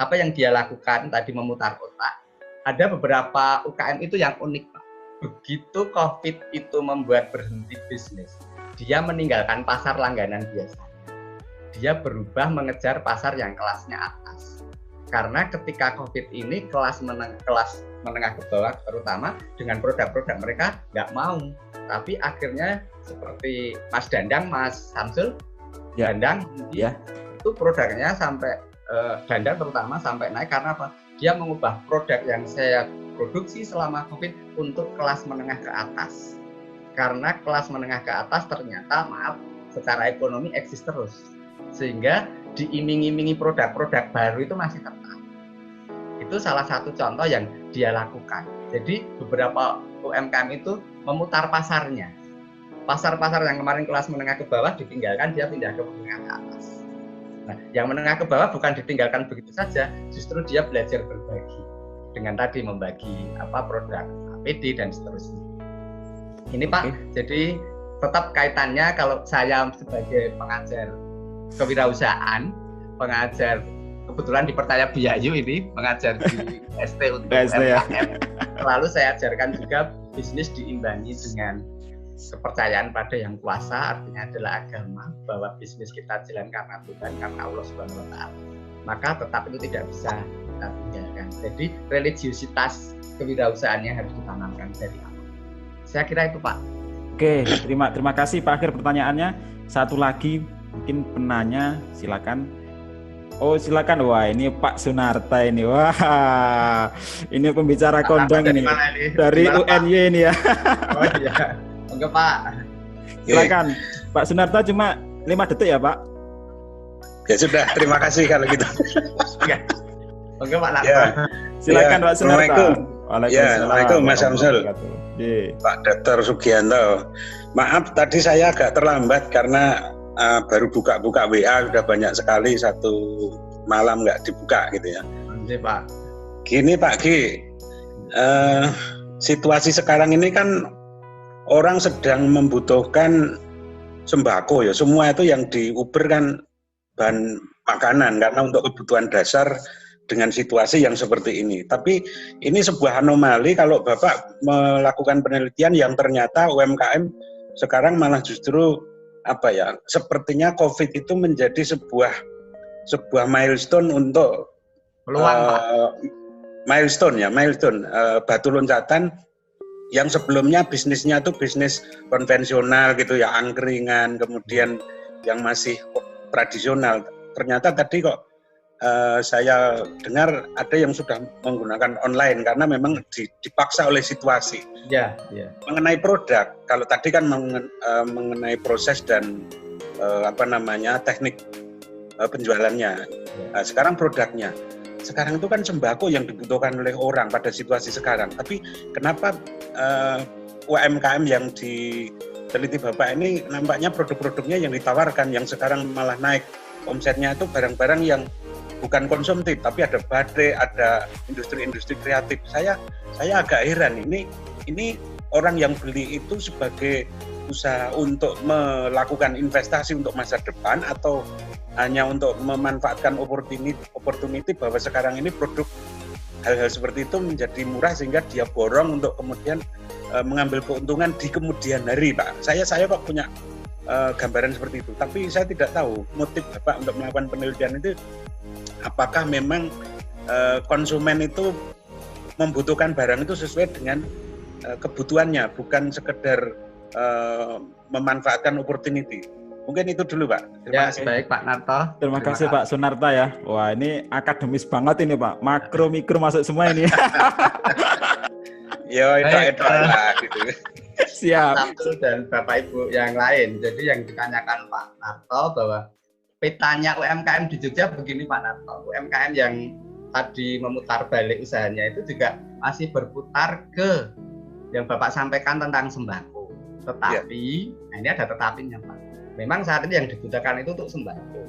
apa yang dia lakukan tadi memutar otak, ada beberapa UKM itu yang unik Pak. Begitu COVID itu membuat berhenti bisnis, dia meninggalkan pasar langganan biasanya. Dia berubah mengejar pasar yang kelasnya atas. Karena ketika COVID ini kelas menengah ke bawah terutama dengan produk-produk mereka nggak mau. Tapi akhirnya seperti Mas Dandang, Mas Samsul, Dandang, itu produknya sampai Dandang terutama sampai naik karena apa? Dia mengubah produk yang saya produksi selama COVID untuk kelas menengah ke atas. Karena kelas menengah ke atas ternyata secara ekonomi eksis terus. Sehingga diiming-imingi produk-produk baru itu masih tetap. Itu salah satu contoh yang dia lakukan. Jadi beberapa UMKM itu memutar pasarnya. Pasar-pasar yang kemarin kelas menengah ke bawah ditinggalkan, dia pindah ke menengah ke atas. Nah, yang menengah ke bawah bukan ditinggalkan begitu saja, justru dia belajar berbagi dengan tadi membagi produk APD dan seterusnya. Ini Pak, jadi tetap kaitannya kalau saya sebagai pengajar kewirausahaan, pengajar kebetulan dipercaya Bu Yayu ini mengajar di ST untuk UMKM, selalu saya ajarkan juga bisnis diimbangi dengan kepercayaan pada yang kuasa, artinya adalah agama, bahwa bisnis kita jalan karena Tuhan, karena Allah Subhanahu wa Ta'ala. Maka tetap itu tidak bisa kita tinggalkan. Jadi religiusitas kewirausahaannya harus ditanamkan dari awal. Saya kira itu Pak. Oke, terima kasih Pak. Akhir pertanyaannya. Satu lagi mungkin penanya, silakan. Oh silakan, wah ini Pak Sunarta ini, wah ini pembicara kondang ini dari UNY ini ya. Oh iya. Enggak Pak. Silakan Pak Sunarta, cuma 5 detik ya Pak. Ya sudah, terima kasih kalau gitu. Enggak Pak Narto. Ya. Silakan Pak Sunarta. Waalaikumsalam Mas Samsul. Pak Dr. Sugianto. Maaf tadi saya agak terlambat karena baru buka-buka WA, sudah banyak sekali, satu malam nggak dibuka gitu ya. Oke Pak. Gini Pak G, situasi sekarang ini kan orang sedang membutuhkan sembako ya, semua itu yang di Uber kan bahan makanan karena untuk kebutuhan dasar dengan situasi yang seperti ini. Tapi ini sebuah anomali kalau Bapak melakukan penelitian yang ternyata UMKM sekarang malah justru sepertinya COVID itu menjadi sebuah milestone untuk milestone batu loncatan yang sebelumnya bisnisnya itu bisnis konvensional gitu ya, angkringan, kemudian yang masih tradisional. Ternyata tadi kok saya dengar ada yang sudah menggunakan online karena memang dipaksa oleh situasi. Ya. Mengenai produk, kalau tadi kan mengenai proses dan teknik penjualannya. Sekarang produknya. Sekarang itu kan sembako yang dibutuhkan oleh orang pada situasi sekarang. Tapi kenapa UMKM yang diteliti Bapak ini nampaknya produk-produknya yang ditawarkan yang sekarang malah naik omsetnya itu barang-barang yang bukan konsumtif, tapi ada batik, ada industri-industri kreatif. Saya agak heran ini orang yang beli itu sebagai usaha untuk melakukan investasi untuk masa depan atau hanya untuk memanfaatkan opportunity bahwa sekarang ini produk hal-hal seperti itu menjadi murah sehingga dia borong untuk kemudian mengambil keuntungan di kemudian hari, Pak. Saya kok punya gambaran seperti itu, tapi saya tidak tahu motif Bapak untuk melakukan penelitian itu apakah memang konsumen itu membutuhkan barang itu sesuai dengan kebutuhannya, bukan sekedar memanfaatkan opportunity. Mungkin itu dulu Pak. Terima kasih. Baik Pak Narto. Terima kasih Pak Sunarta ya. Wah ini akademis banget ini Pak. Makro mikro masuk semua ini. Yo itu lah gitu. Siap. Satu dan Bapak Ibu yang lain. Jadi yang ditanyakan Pak Narto bahwa petanya UMKM di Jogja begini Pak Narto. UMKM yang tadi memutar balik usahanya itu juga masih berputar ke yang Bapak sampaikan tentang sembako. Tetapi, nah ini ada tetapinya Pak. Memang saat ini yang dibutuhkan itu untuk sembako.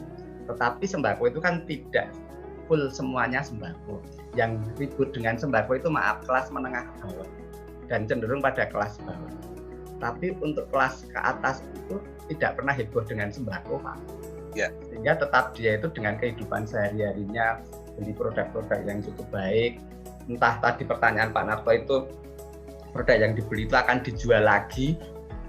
Tetapi sembako itu kan tidak full semuanya sembako. Yang ribut dengan sembako itu kelas menengah ke bawah. Dan cenderung pada kelas bawah. Tapi untuk kelas ke atas itu tidak pernah heboh dengan sembako Pak. Ya. Sehingga tetap dia itu dengan kehidupan sehari-harinya beli produk-produk yang cukup baik. Entah tadi pertanyaan Pak Narto itu produk yang dibeli itu akan dijual lagi,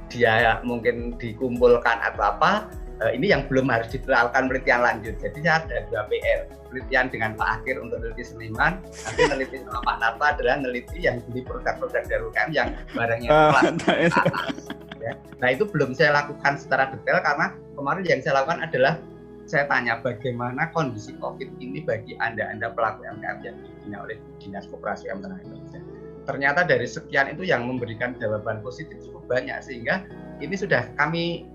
dia mungkin dikumpulkan atau apa, ini yang belum harus dilakukan penelitian lanjut. Jadi ada 2 PR, penelitian dengan Pak Akhir untuk neliti seniman, nanti neliti sama Pak Narto adalah neliti yang beli produk-produk dari UMKM yang barangnya kelas atas. Ya. Nah itu belum saya lakukan secara detail karena kemarin yang saya lakukan adalah saya tanya bagaimana kondisi COVID ini bagi Anda pelaku UMKM yang dibina oleh Dinas Koperasi UMKM Indonesia. ternyata dari sekian itu yang memberikan jawaban positif cukup banyak, sehingga ini sudah kami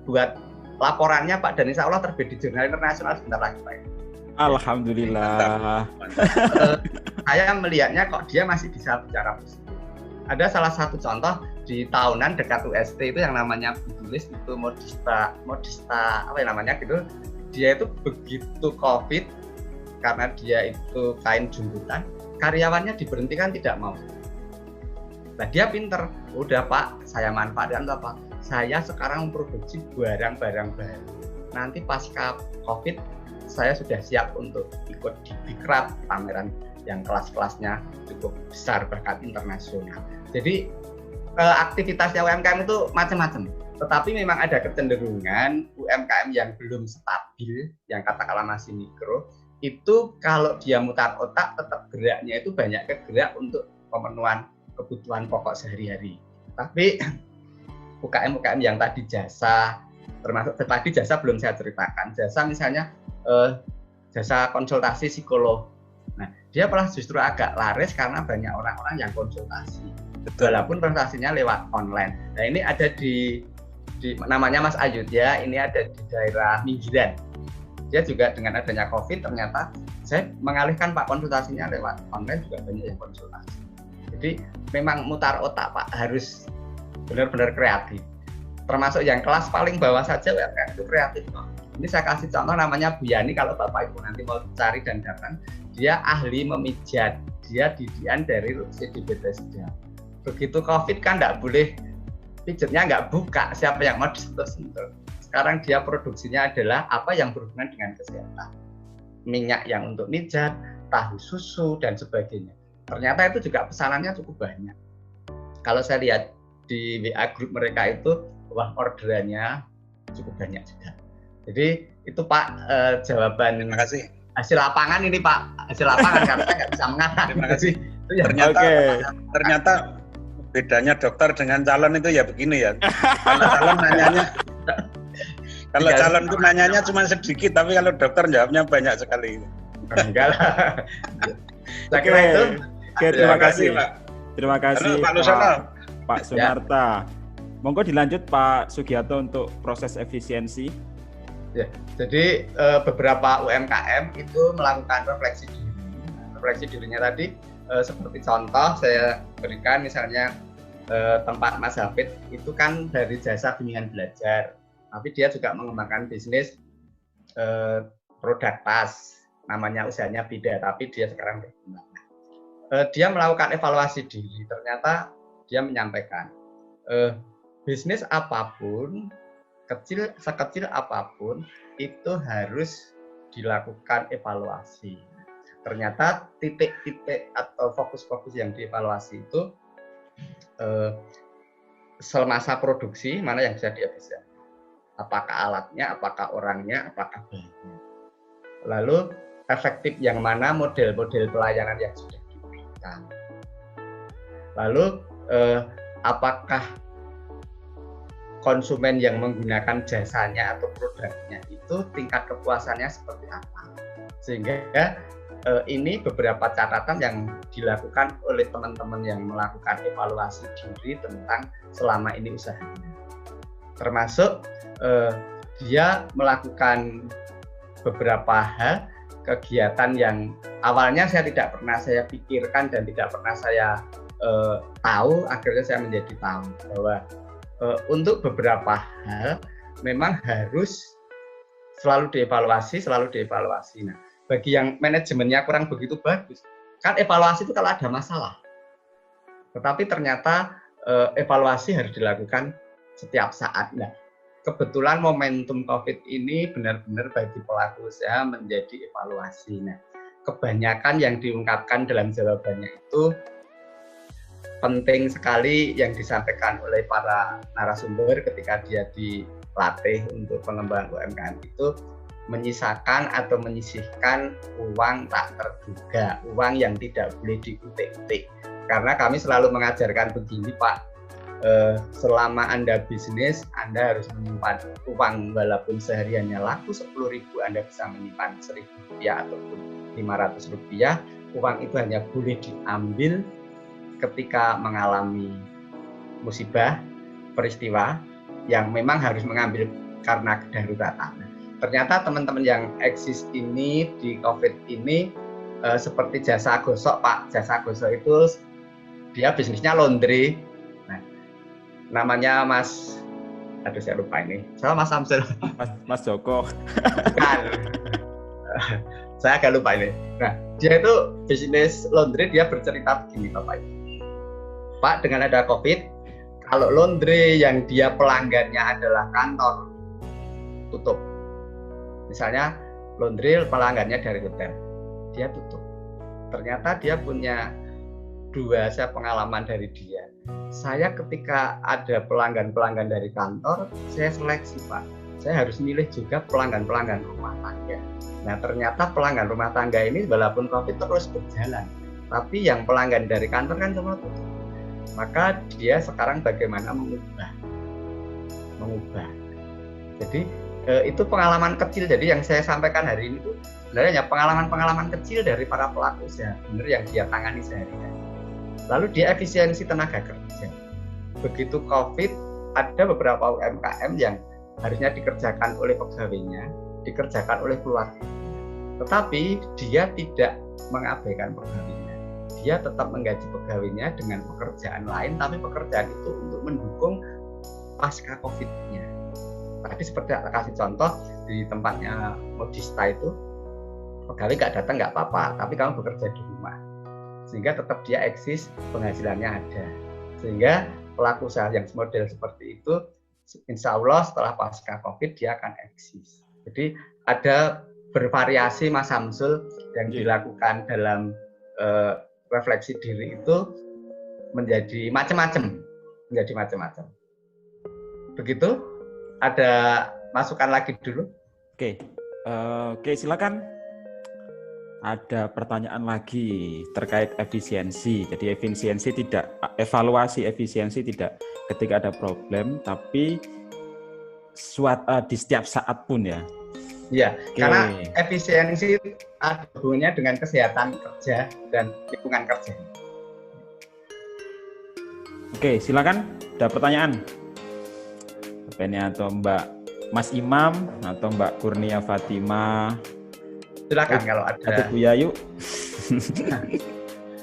buat laporannya Pak, dan insya Allah terbit di jurnal internasional sebentar lagi Pak. Alhamdulillah. Saya melihatnya kok dia masih bisa bicara positif. Ada salah satu contoh di tahunan dekat UST itu yang namanya tulis itu modista apa yang namanya gitu. Dia itu begitu COVID karena dia itu kain jumputan, karyawannya diberhentikan tidak mau. Nah dia pinter, udah Pak, saya manfaatkan apa? Saya sekarang memproduksi barang-barang baru. Nanti pasca COVID, saya sudah siap untuk ikut di Bikrab, pameran yang kelas-kelasnya cukup besar bahkan internasional. Jadi aktivitasnya UMKM itu macam-macam. Tetapi memang ada kecenderungan UMKM yang belum stabil, yang katakanlah masih mikro, itu kalau dia mutar otak tetap geraknya itu banyak gerak untuk pemenuhan kebutuhan pokok sehari-hari. Tapi UKM yang tadi jasa, termasuk tadi jasa belum saya ceritakan, jasa misalnya jasa konsultasi psikolog. Nah, dia malah justru agak laris karena banyak orang-orang yang konsultasi. Walaupun konsultasinya lewat online. Nah, ini ada di namanya Mas Ayud ya, ini ada di daerah Minggiran. Dia juga dengan adanya COVID ternyata saya mengalihkan Pak konsultasinya lewat online, juga banyak yang konsultasi. Jadi memang mutar otak Pak, harus benar-benar kreatif. Termasuk yang kelas paling bawah saja UMKM itu kreatif kok. Ini saya kasih contoh namanya Bu Yani, kalau Bapak Ibu nanti mau cari dan datang, dia ahli memijat, dia didikan dari di Bethesda. Begitu COVID kan nggak boleh, pijatnya nggak buka, siapa yang mau disentuh-sentuh. Sekarang dia produksinya adalah apa yang berhubungan dengan kesehatan. Minyak yang untuk mijat, tahu susu, dan sebagainya. Ternyata itu juga pesanannya cukup banyak. Kalau saya lihat di WA grup mereka itu, wah orderannya cukup banyak juga. Jadi itu Pak jawaban. Terima kasih. Hasil lapangan ini Pak, hasil lapangan karena saya nggak bisa mengarang. Terima kasih. Itu ya. Ternyata bedanya dokter dengan calon itu ya begini ya. Kalau calon nanyanya, kalau calon itu nanyanya cuma sedikit, tapi kalau dokter jawabnya banyak sekali. Enggak lah. Saya kira itu. Oke, terima kasih Pak. Terima kasih Halo, Pak Lusono. Pak Sunarta. Monggo dilanjut Pak Sugiarto untuk proses efisiensi. Ya, jadi beberapa UMKM itu melakukan refleksi diri. Refleksi dirinya tadi seperti contoh saya berikan misalnya tempat Mas Hafid itu kan dari jasa bimbingan belajar, tapi dia juga mengembangkan bisnis produk tas, namanya usahanya beda, tapi dia sekarang berkembang. Dia melakukan evaluasi diri, ternyata dia menyampaikan bisnis apapun, sekecil apapun itu harus dilakukan evaluasi. Ternyata titik-titik atau fokus-fokus yang dievaluasi itu semasa produksi mana yang bisa diefisienkan. Apakah alatnya, apakah orangnya, apakah bahannya. Lalu efektif yang mana, model-model pelayanan yang sudah diberikan. Lalu apakah konsumen yang menggunakan jasanya atau produknya itu tingkat kepuasannya seperti apa. Sehingga ini beberapa catatan yang dilakukan oleh teman-teman yang melakukan evaluasi diri tentang selama ini usahanya. Termasuk dia melakukan beberapa hal, kegiatan yang awalnya saya tidak pernah saya pikirkan dan tidak pernah saya tahu, akhirnya saya menjadi tahu bahwa untuk beberapa hal memang harus selalu dievaluasi. Nah, bagi yang manajemennya kurang begitu bagus, kan evaluasi itu kalau ada masalah. Tetapi ternyata evaluasi harus dilakukan setiap saat. Nah, kebetulan momentum COVID ini benar-benar bagi pelaku usaha menjadi evaluasi. Nah, kebanyakan yang diungkapkan dalam jawabannya itu penting sekali yang disampaikan oleh para narasumber ketika dia dilatih untuk pengembangan UMKM itu menyisakan atau menyisihkan uang tak terduga, uang yang tidak boleh diutik-utik. Karena kami selalu mengajarkan begini Pak, selama Anda bisnis, Anda harus menyimpan uang walaupun sehariannya laku 10.000, Anda bisa menyimpan Rp1.000 ataupun Rp500. Uang itu hanya boleh diambil ketika mengalami musibah, peristiwa yang memang harus mengambil karena kedaruratan. Ternyata teman-teman yang eksis ini di COVID ini seperti jasa gosok, Pak. Jasa gosok itu dia bisnisnya laundry. Nah, namanya Mas, aduh saya lupa ini. Sama Mas Samsul. Mas Joko. Bukan. Saya agak lupa ini. Nah, dia itu bisnis laundry, dia bercerita begini Bapak Ibu. Pak, dengan ada COVID, kalau laundry yang dia pelanggannya adalah kantor, tutup. Misalnya laundry pelanggannya dari hotel, dia tutup. Ternyata dia punya dua, saya pengalaman dari dia. Saya ketika ada pelanggan-pelanggan dari kantor, saya seleksi Pak. Saya harus milih juga pelanggan-pelanggan rumah tangga. Nah ternyata pelanggan rumah tangga ini walaupun COVID terus berjalan, tapi yang pelanggan dari kantor kan semua tutup. Maka dia sekarang bagaimana mengubah. Jadi itu pengalaman kecil. Jadi yang saya sampaikan hari ini itu sebenarnya pengalaman-pengalaman kecil dari para pelaku usaha benar yang dia tangani sehari-hari. Lalu dia efisiensi tenaga kerja. Begitu COVID, ada beberapa UMKM yang harusnya dikerjakan oleh pegawainya, dikerjakan oleh keluarga. Tetapi dia tidak mengabaikan pegawainya. Dia tetap menggaji pegawainya dengan pekerjaan lain, tapi pekerjaan itu untuk mendukung pasca COVID-nya. Tadi seperti kasih contoh di tempatnya Modista itu, pegawai nggak datang nggak apa-apa, tapi kamu bekerja di rumah. Sehingga tetap dia eksis, penghasilannya ada. Sehingga pelaku usaha yang model seperti itu, insya Allah setelah pasca COVID dia akan eksis. Jadi ada bervariasi Mas Samsul yang dilakukan dalam refleksi diri itu menjadi macam-macam. Begitu? Ada masukan lagi dulu? Oke, silakan. Ada pertanyaan lagi terkait efisiensi. Jadi evaluasi efisiensi tidak ketika ada problem, tapi di setiap saat pun ya. Iya, karena efisiensi ada hubungannya dengan kesehatan kerja dan lingkungan kerja. Oke, silakan. Ada pertanyaan? Ini atau Mbak Mas Imam atau Mbak Kurnia Fatima? Silakan kalau ada. Atau Bu Yayu?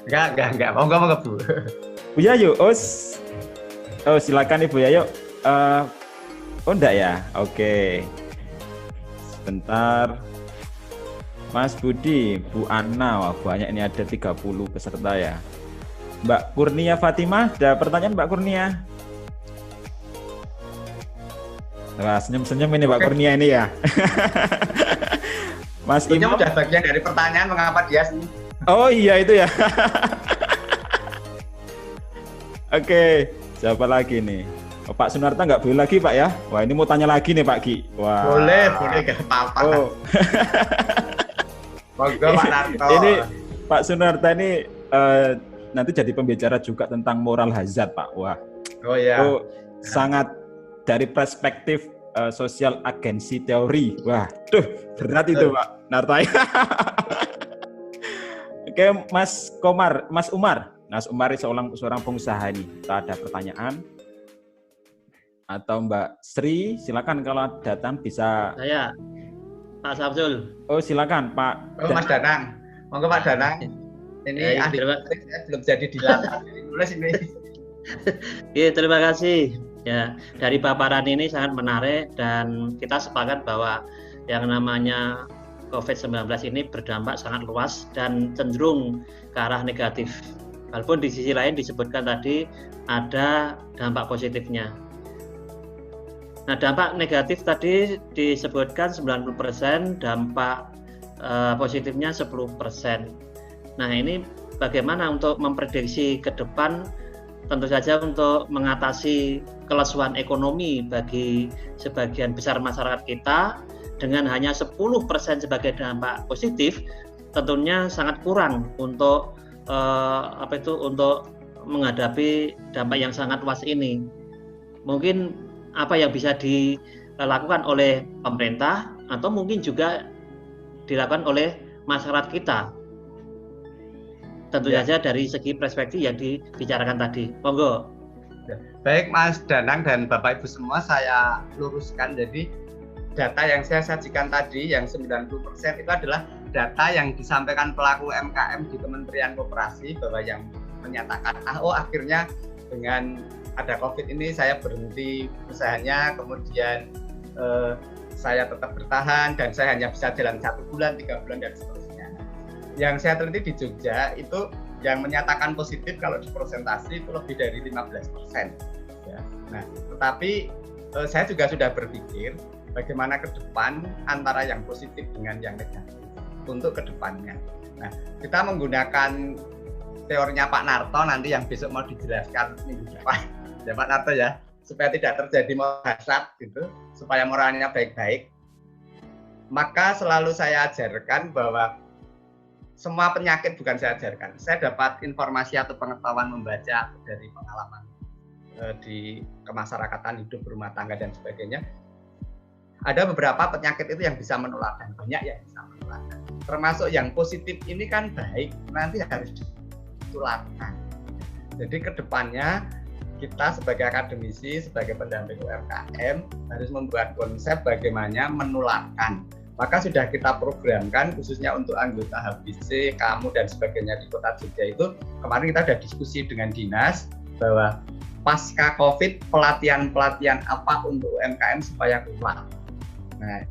Enggak. Monggo Bu. Bu Yayu, silakan Ibu Yayu. Enggak ya? Oke. Sebentar. Mas Budi, Bu Anna, wah banyak ini ada 30 peserta ya. Mbak Kurnia Fatima, ada pertanyaan Mbak Kurnia? Wah, senyum-senyum ini Mbak Kurnia ini ya. Mas Imam udah bagian dari pertanyaan mengapa dia sih? Oh iya itu ya. Oke, siapa lagi nih? Oh, Pak Sunarta nggak boleh lagi Pak ya? Wah ini mau tanya lagi nih Pak Ki. Wah. Boleh nggak apa-apa. Oh. Monggo Pak Narto. Ini Pak Sunarta ini nanti jadi pembicara juga tentang moral hazard Pak. Wah. Oh ya. Sangat dari perspektif sosial agensi teori. Wah, berat itu Pak Narta. Oke, Mas Umar seorang pengusaha ini. Kita ada pertanyaan atau Mbak Sri, silakan kalau datang bisa. Saya Pak Samsul. Oh, silakan Pak. Oh, Mas Danang. Monggo Pak Danang. Ini belum jadi dilatih tulis ini. Iya, terima kasih. Ya, dari paparan ini sangat menarik dan kita sepakat bahwa yang namanya COVID-19 ini berdampak sangat luas dan cenderung ke arah negatif. Walaupun di sisi lain disebutkan tadi ada dampak positifnya. Nah, dampak negatif tadi disebutkan 90%, dampak positifnya 10%. Nah, ini bagaimana untuk memprediksi ke depan? Tentu saja untuk mengatasi kelesuan ekonomi bagi sebagian besar masyarakat kita dengan hanya 10% sebagai dampak positif tentunya sangat kurang untuk untuk menghadapi dampak yang sangat luas ini. Mungkin apa yang bisa dilakukan oleh pemerintah atau mungkin juga dilakukan oleh masyarakat kita. tentu saja dari segi perspektif yang dibicarakan tadi. Monggo. Baik Mas Danang dan Bapak Ibu semua, saya luruskan. Jadi data yang saya sajikan tadi yang 90% itu adalah data yang disampaikan pelaku UMKM di Kementerian Koperasi, bahwa yang menyatakan akhirnya dengan ada COVID ini saya berhenti usahanya, kemudian saya tetap bertahan dan saya hanya bisa jalan 1 bulan, 3 bulan dan seterusnya. Yang saya teliti di Jogja itu yang menyatakan positif kalau di persentase itu lebih dari 15%. Ya. Nah, tetapi saya juga sudah berpikir bagaimana ke depan antara yang positif dengan yang negatif untuk ke depannya. Nah, kita menggunakan teorinya Pak Narto nanti yang besok mau dijelaskan minggu depan, ya Pak Narto ya, supaya tidak terjadi hasad gitu, supaya moralnya baik-baik. Maka selalu saya ajarkan bahwa semua penyakit bukan saya ajarkan. Saya dapat informasi atau pengetahuan membaca dari pengalaman di kemasyarakatan, hidup berumah tangga dan sebagainya. Ada beberapa penyakit itu yang bisa menularkan, banyak yang bisa menularkan. Termasuk yang positif ini kan baik, nanti harus ditularkan. Jadi ke depannya kita sebagai akademisi, sebagai pendamping UMKM harus membuat konsep bagaimana menularkan. Maka sudah kita programkan khususnya untuk anggota HBC, kamu dan sebagainya di Kota Jogja itu. Kemarin kita ada diskusi dengan dinas bahwa pasca COVID pelatihan-pelatihan apa untuk UMKM supaya kuat. Nah,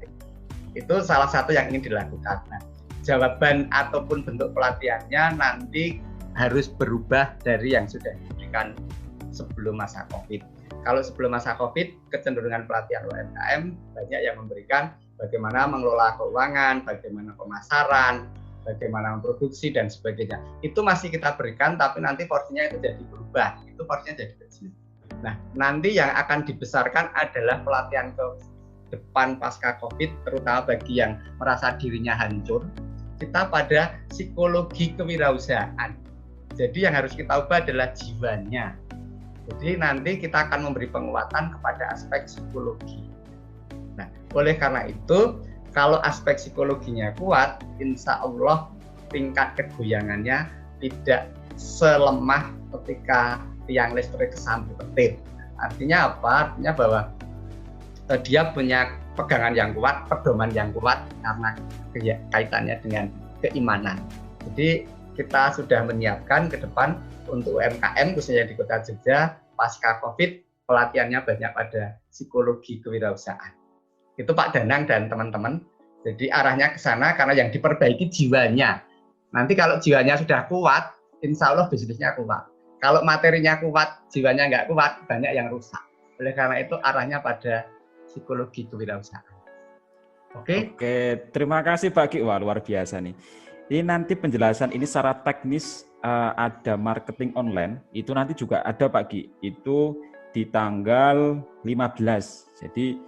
itu salah satu yang ingin dilakukan. Nah, jawaban ataupun bentuk pelatihannya nanti harus berubah dari yang sudah diberikan sebelum masa COVID. Kalau sebelum masa COVID, kecenderungan pelatihan UMKM banyak yang memberikan bagaimana mengelola keuangan, bagaimana pemasaran, bagaimana memproduksi dan sebagainya. Itu masih kita berikan, tapi nanti porsinya itu jadi berubah. Itu porsinya jadi kecil. Nah, nanti yang akan dibesarkan adalah pelatihan ke depan pasca COVID, terutama bagi yang merasa dirinya hancur. Kita pada psikologi kewirausahaan. Jadi yang harus kita ubah adalah jiwanya. Jadi nanti kita akan memberi penguatan kepada aspek psikologi. Nah, oleh karena itu, kalau aspek psikologinya kuat, insya Allah tingkat kegoyangannya tidak selemah ketika tiang listrik kesambut petir. Artinya apa? Artinya bahwa dia punya pegangan yang kuat, pedoman yang kuat karena kaitannya dengan keimanan. Jadi kita sudah menyiapkan ke depan untuk UMKM khususnya di Kota Jogja pasca COVID, pelatihannya banyak pada psikologi kewirausahaan. Itu Pak Danang dan teman-teman. Jadi arahnya ke sana karena yang diperbaiki jiwanya. Nanti kalau jiwanya sudah kuat, insya Allah bisnisnya kuat. Kalau materinya kuat, jiwanya nggak kuat, banyak yang rusak. Oleh karena itu arahnya pada psikologi kewirausahaan. Oke, terima kasih Pak Ki. Wah, luar biasa nih. Ini nanti penjelasan ini secara teknis ada marketing online, itu nanti juga ada Pak Ki. Itu di tanggal 15. Jadi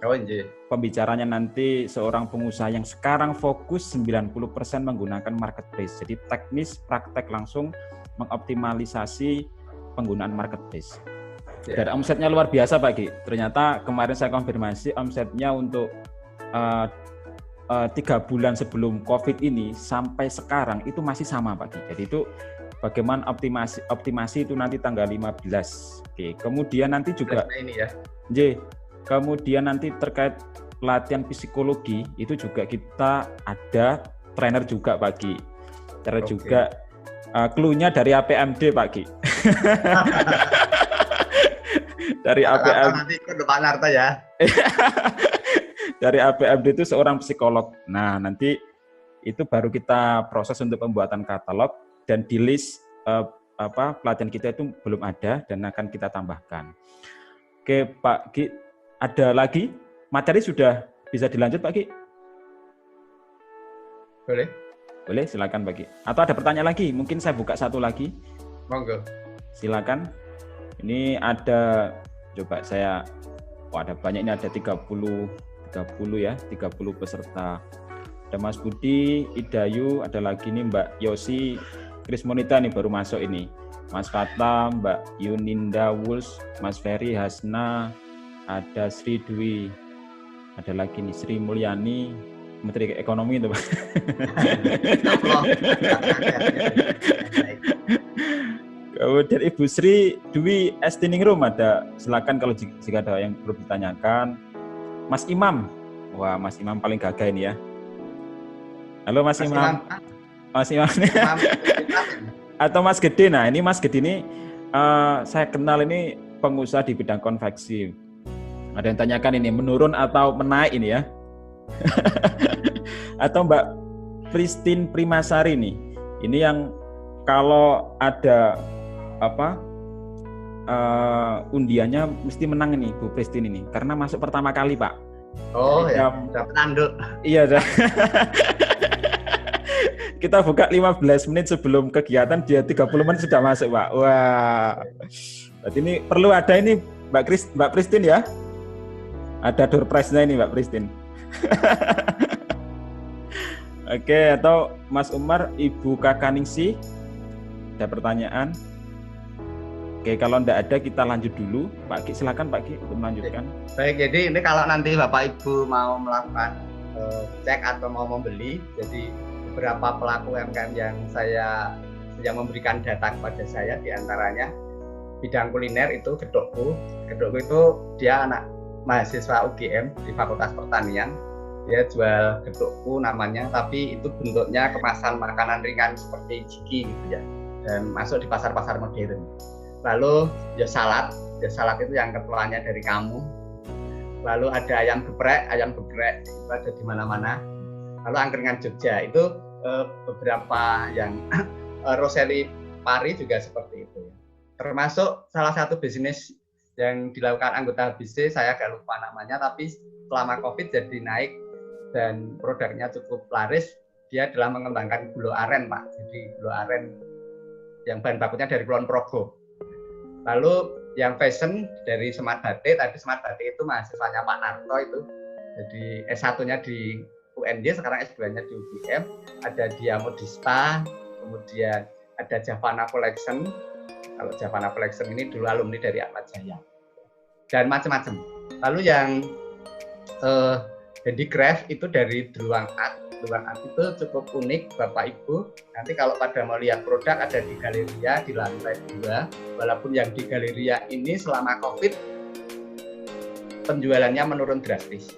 pembicaranya nanti seorang pengusaha yang sekarang fokus 90% menggunakan marketplace. Jadi teknis praktek langsung mengoptimalisasi penggunaan marketplace. Dan omsetnya luar biasa Pak Ki. Ternyata kemarin saya konfirmasi omsetnya untuk 3 bulan sebelum COVID ini sampai sekarang itu masih sama Pak Ki. Jadi itu bagaimana optimasi itu nanti tanggal 15. Oke, kemudian nanti juga ini ya. Kemudian nanti terkait pelatihan psikologi itu juga kita ada trainer juga Pak Ki. Trainer juga clue-nya dari APMD Pak Ki. Dari APMD nanti ikut Pak Narto ya. Dari APMD itu seorang psikolog. Nah, nanti itu baru kita proses untuk pembuatan katalog dan di list pelatihan kita itu belum ada dan akan kita tambahkan. Oke, Pak Ki, ada lagi? Materi sudah bisa dilanjut, Pak Ki? Boleh. Boleh, silakan Pak Ki. Atau ada pertanyaan lagi? Mungkin saya buka satu lagi. Monggo. Silakan. Ini ada, coba saya, ada banyak, ini ada 30 ya, 30 peserta. Ada Mas Budi, Idayu, ada lagi nih Mbak Yosi, Krismonita nih baru masuk ini. Mas Fata, Mbak Yuninda Wuls, Mas Ferry Hasna, ada Sri Dwi, ada lagi nih Sri Mulyani, Menteri Ekonomi itu Pak. Kemudian Ibu Sri Dwi Estiningrum ada, silakan kalau jika ada yang perlu ditanyakan. Mas Imam, wah Mas Imam paling gagah ini ya. Halo Mas Imam. Mas Imam. Atau Mas Gede, nah ini Mas Gede ini saya kenal ini pengusaha di bidang konveksi. Ada yang tanyakan ini menurun atau menaik ini ya. Atau Mbak Christine Primasari nih, ini yang kalau ada undiannya mesti menang ini Bu Christine ini, karena masuk pertama kali Pak. Oh ya, dapat tanduk. Iya. Kita buka 15 menit sebelum kegiatan, dia 30 menit sudah masuk Pak. Wah, berarti ini perlu ada ini Mbak Christine ya. Ada door prize-nya ini Mbak Christine. Oke, atau Mas Umar, Ibu Kakaningsi, ada pertanyaan? Oke, kalau tidak ada kita lanjut dulu. Pak Ki, silakan Pak Ki untuk melanjutkan. Baik, jadi ini kalau nanti Bapak Ibu mau melakukan cek atau mau membeli, jadi beberapa pelaku UMKM yang memberikan data kepada saya, diantaranya bidang kuliner itu Gedokku. Gedokku itu dia anak mahasiswa UGM di Fakultas Pertanian. Dia jual gedokku namanya, tapi itu bentuknya kemasan makanan ringan seperti jiki gitu ya, dan masuk di pasar-pasar modern. Lalu ya salad itu yang ketuanya dari kamu. Lalu ada ayam geprek itu ada di mana-mana. Lalu angkringan Jogja itu beberapa yang Roseli Pari juga seperti itu. Termasuk salah satu bisnis yang dilakukan anggota HBC, saya agak lupa namanya, tapi selama COVID jadi naik dan produknya cukup laris. Dia adalah mengembangkan gula aren Pak. Jadi gula aren yang bahan bakunya dari Kulon Progo. Lalu yang fashion dari Smart Batik, tadi Smart Batik itu mahasiswanya Pak Narto itu. Jadi S1-nya di UNJ, sekarang S2-nya di UGM. Ada Dia Modista, kemudian ada Javana Collection. Kalau Javana Collection ini dulu alumni dari Ahmad Jaya. Dan macam-macam. Lalu yang handicraft itu dari Druang Art. Druang Art itu cukup unik Bapak Ibu. Nanti kalau pada mau lihat produk ada di Galeria di lantai 2. Walaupun yang di Galeria ini selama COVID penjualannya menurun drastis.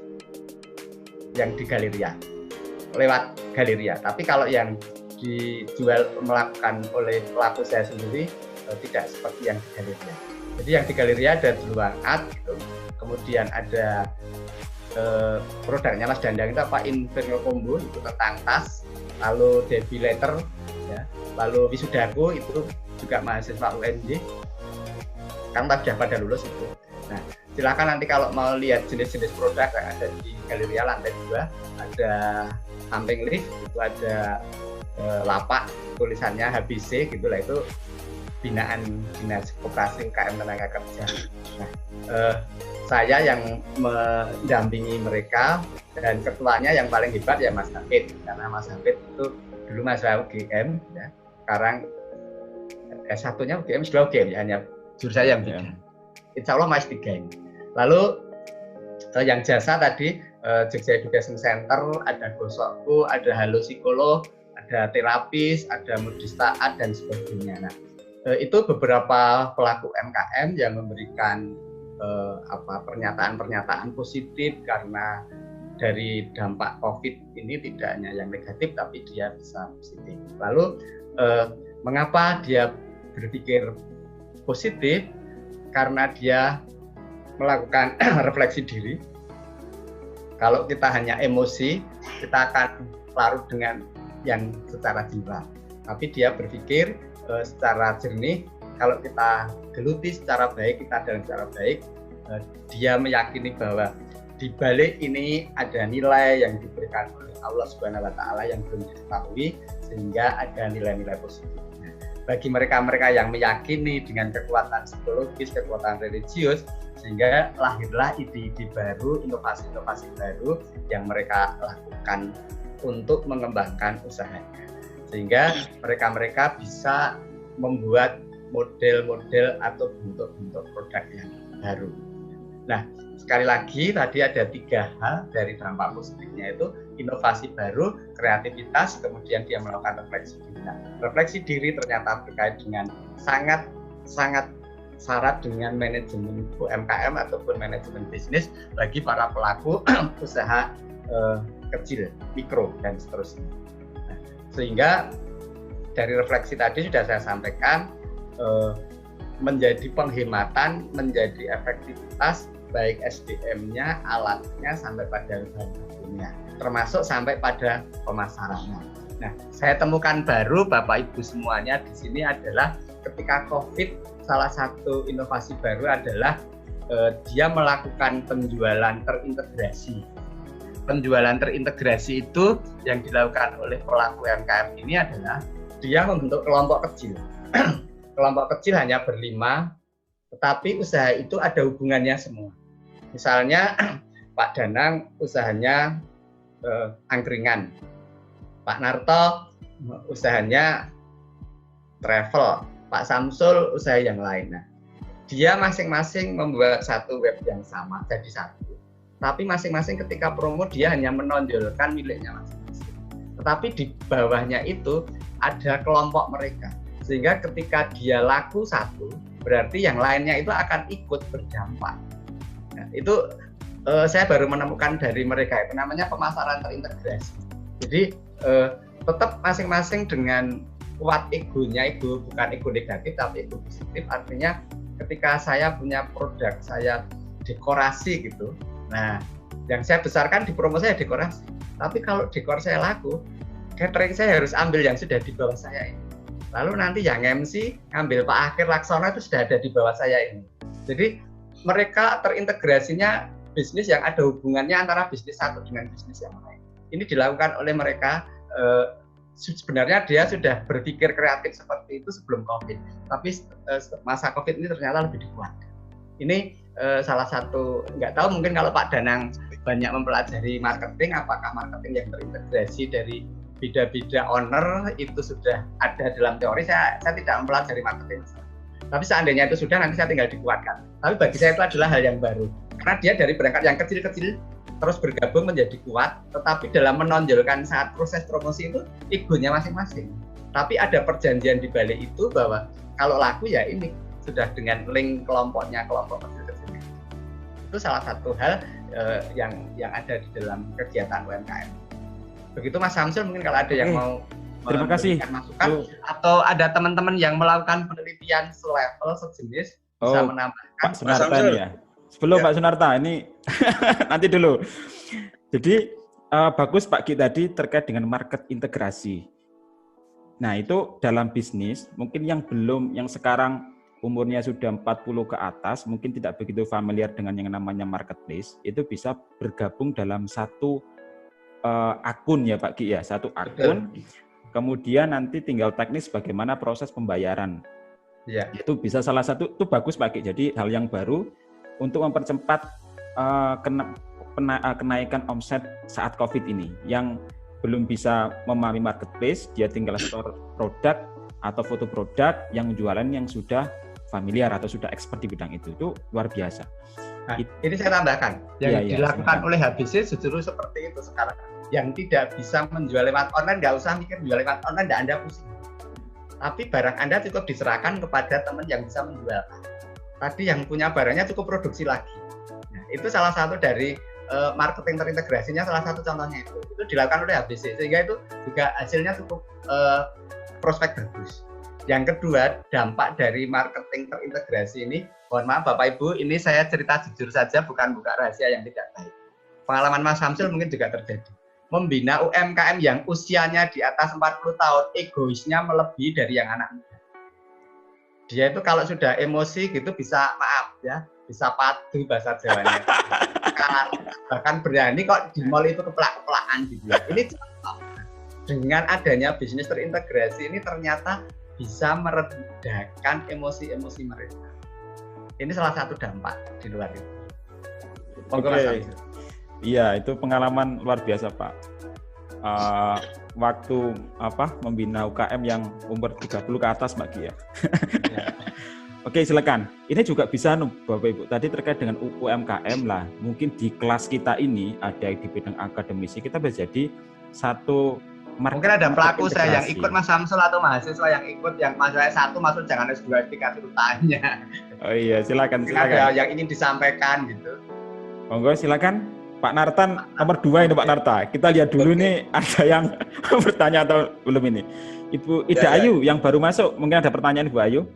Yang di Galeria lewat Galeria. Tapi kalau yang dijual melakukan oleh pelaku saya sendiri tidak seperti yang di Galeria. Jadi yang di Galeria ada Druang Art gitu. Kemudian ada produknya Mas Dandang itu apa, Inferno Combo itu tentang tas, lalu Debbie Letter ya, lalu Wisudaku itu juga mahasiswa UNJ kan sudah pada lulus itu. Nah silakan nanti kalau mau lihat jenis-jenis produk yang ada di Galeria lantai 2, ada samping lift itu ada lapak tulisannya HBC gitulah, itu binaan Dinas Koperasi UKM Tenaga Kerja. Nah saya yang mendampingi mereka, dan ketuanya yang paling hebat ya Mas Hafid, karena Mas Hafid itu dulu mahasiswa UGM ya, sekarang S1-nya UGM, sudah UGM ya, hanya jurusan yang beda. Insya Allah Mas 3 ini. Lalu yang jasa tadi Jogja Education Center, ada Gosokku, ada Halo Psikolog, ada terapis, ada Modistaan dan sebagainya. Nah, itu beberapa pelaku UMKM yang memberikan pernyataan-pernyataan positif karena dari dampak COVID ini tidak hanya yang negatif tapi dia bisa positif. Lalu mengapa dia berpikir positif? Karena dia melakukan refleksi diri. Kalau kita hanya emosi, kita akan larut dengan yang secara jiwa. Tapi dia berpikir secara jernih. Kalau kita geluti secara baik, kita dalam secara baik, dia meyakini bahwa di balik ini ada nilai yang diberikan oleh Allah Subhanahu wa Ta'ala yang belum diketahui, sehingga ada nilai-nilai positif. Bagi mereka-mereka yang meyakini dengan kekuatan psikologis, kekuatan religius, sehingga lahirlah ide-ide baru, inovasi-inovasi baru yang mereka lakukan untuk mengembangkan usahanya. Sehingga mereka-mereka bisa membuat model-model atau bentuk-bentuk produk yang baru. Nah, sekali lagi tadi ada 3 hal dari dampak positifnya itu inovasi baru, kreativitas, kemudian dia melakukan refleksi diri. Nah, refleksi diri ternyata berkait dengan sangat syarat dengan manajemen UMKM ataupun manajemen bisnis bagi para pelaku usaha kecil, mikro, dan seterusnya. Nah, sehingga dari refleksi tadi sudah saya sampaikan menjadi penghematan, menjadi efektivitas baik SDM-nya, alatnya, sampai pada bahan bakunya, termasuk sampai pada pemasarannya. Nah, saya temukan baru Bapak Ibu semuanya di sini adalah ketika COVID, salah satu inovasi baru adalah dia melakukan penjualan terintegrasi. Penjualan terintegrasi itu yang dilakukan oleh pelaku UMKM ini adalah dia membentuk kelompok kecil. Kelompok kecil hanya ber5, tetapi usaha itu ada hubungannya semua. Misalnya Pak Danang usahanya angkringan, Pak Narto usahanya travel, Pak Samsul usaha yang lain. Nah, dia masing-masing membuat satu web yang sama jadi satu. Tapi masing-masing ketika promo dia hanya menonjolkan miliknya masing-masing. Tetapi di bawahnya itu ada kelompok mereka. Sehingga ketika dia laku satu, berarti yang lainnya itu akan ikut berdampak. Nah, itu saya baru menemukan dari mereka, itu namanya pemasaran terintegrasi. Jadi tetap masing-masing dengan kuat egonya, ego bukan ego negatif tapi ego positif, artinya ketika saya punya produk, saya dekorasi gitu, nah yang saya besarkan di promo saya dekorasi, tapi kalau dekor saya laku, catering saya harus ambil yang sudah di bawah saya ini, lalu nanti yang MC ngambil Pak Akhir Laksono itu sudah ada di bawah saya ini. Jadi mereka terintegrasinya bisnis yang ada hubungannya antara bisnis satu dengan bisnis yang lain. Ini dilakukan oleh mereka. Sebenarnya dia sudah berpikir kreatif seperti itu sebelum COVID, tapi masa COVID ini ternyata lebih dikuatkan. Ini salah satu, nggak tahu mungkin kalau Pak Danang banyak mempelajari marketing, apakah marketing yang terintegrasi dari beda-beda owner itu sudah ada dalam teori. Saya tidak mempelajari marketing, tapi seandainya itu sudah, nanti saya tinggal dikuatkan. Tapi bagi saya itu adalah hal yang baru, karena dia dari berangkat yang kecil-kecil terus bergabung menjadi kuat, tetapi dalam menonjolkan saat proses promosi itu egonya masing-masing. Tapi ada perjanjian di balik itu bahwa kalau laku ya ini sudah dengan link kelompoknya, kelompok kecil-kecil. Itu salah satu hal yang ada di dalam kegiatan UMKM. Begitu Mas Samsul, mungkin kalau ada yang mau terima kasih masukan, atau ada teman-teman yang melakukan penelitian selevel sejenis bisa menambahkan. Pak Sunarta nih ya. Sebelum Pak Sunarta, ini nanti dulu. Jadi bagus Pak Ki tadi terkait dengan market integrasi. Nah itu dalam bisnis, mungkin yang sekarang umurnya sudah 40 ke atas, mungkin tidak begitu familiar dengan yang namanya marketplace, itu bisa bergabung dalam satu akun ya Pak Ki ya, satu akun. Kemudian nanti tinggal teknis bagaimana proses pembayaran. Ya. Itu bisa salah satu, itu bagus Pak Ki. Jadi hal yang baru untuk mempercepat kenaikan omset saat COVID ini. Yang belum bisa memahami marketplace, dia tinggal store produk atau foto produk yang jualan yang sudah familiar atau sudah expert di bidang itu luar biasa. Nah, ini saya tambahkan, yang dilakukan oleh HBC justru seperti itu sekarang. Yang tidak bisa menjual lewat online, nggak usah mikir menjual lewat online, nggak Anda pusing. Tapi barang Anda cukup diserahkan kepada teman yang bisa menjual. Tadi yang punya barangnya cukup produksi lagi. Nah, itu salah satu dari marketing terintegrasinya, salah satu contohnya itu dilakukan oleh HBC, sehingga itu juga hasilnya cukup prospek bagus. Yang kedua, dampak dari marketing terintegrasi ini, mohon maaf Bapak Ibu, ini saya cerita jujur saja, bukan buka rahasia yang tidak baik. Pengalaman Mas Samsul mungkin juga terjadi. Membina UMKM yang usianya di atas 40 tahun, egoisnya melebihi dari yang anak muda. Dia itu kalau sudah emosi gitu bisa, maaf ya, bisa padu bahasa Jawanya. Bahkan berani kok di mall itu keplak-keplakan gitu ya. Ini contoh. Dengan adanya bisnis terintegrasi ini ternyata bisa meredakan emosi-emosi mereka. Ini salah satu dampak di luar itu. Oke. Iya, itu pengalaman luar biasa Pak. Waktu membina UKM yang umur 30 ke atas Mbak Ki ya. Oke, silakan. Ini juga bisa Bapak Ibu tadi terkait dengan UMKM lah. Mungkin di kelas kita ini ada di bidang akademisi, kita bisa jadi satu market. Mungkin ada pelaku integrasi. saya yang ikut Mas Samsul atau mahasiswa yang ikut yang mahasiswa S1 masuk jangan S2 S3 dulu tanya. Oh iya, silakan. Ada yang ingin disampaikan gitu. Monggo silakan. Pak Nartan nomor 2 ini Pak Narta. Kita lihat dulu nih ada yang bertanya atau belum ini. Ibu Ida Ayu yang baru masuk, mungkin ada pertanyaan Ibu Ayu.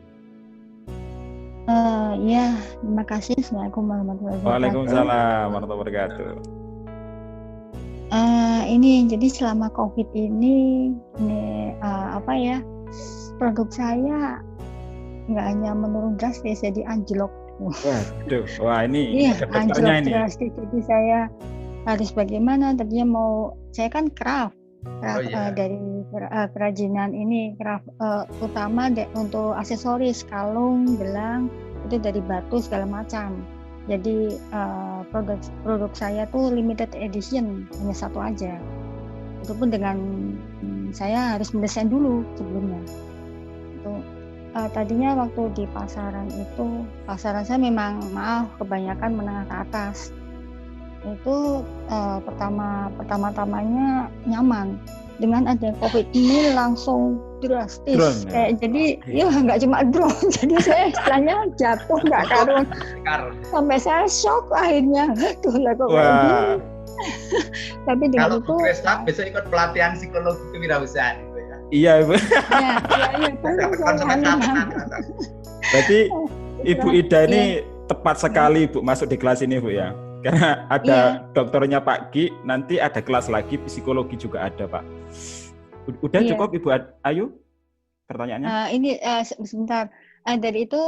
Ya, terima kasih. Assalamualaikum warahmatullahi wabarakatuh. Waalaikumsalam warahmatullahi wabarakatuh. Ini jadi selama COVID ini produk saya nggak hanya menurun drastis, jadi anjlok. Waduh, wah ini iya, anjlok drastis. Jadi saya harus bagaimana? Tadinya saya kan craft dari kerajinan ini, craft utama untuk aksesoris, kalung, gelang itu dari batu segala macam. Jadi produk saya tuh limited edition, hanya satu aja. Itu pun dengan saya harus mendesain dulu sebelumnya. Itu tadinya waktu di pasaran saya memang kebanyakan menengah ke atas. Itu pertama-tamanya nyaman. Dengan adanya COVID ini langsung drastis. Drone, ya? Jadi ya nggak cuma drone, jadi saya istilahnya jatuh nggak karuan. Sampai saya shock akhirnya. Tuh lah kok kayak gini. Tapi dengan kalau itu besok ikut pelatihan psikologi kewirausahaan gitu ya. Iya, Ibu. Berarti Ibu Ida ini tepat sekali Bu masuk di kelas ini Bu ya. Karena ada dokternya Pak Gi, nanti ada kelas lagi psikologi juga ada Pak. Udah cukup Ibu Ayu pertanyaannya? Ini sebentar. Dari itu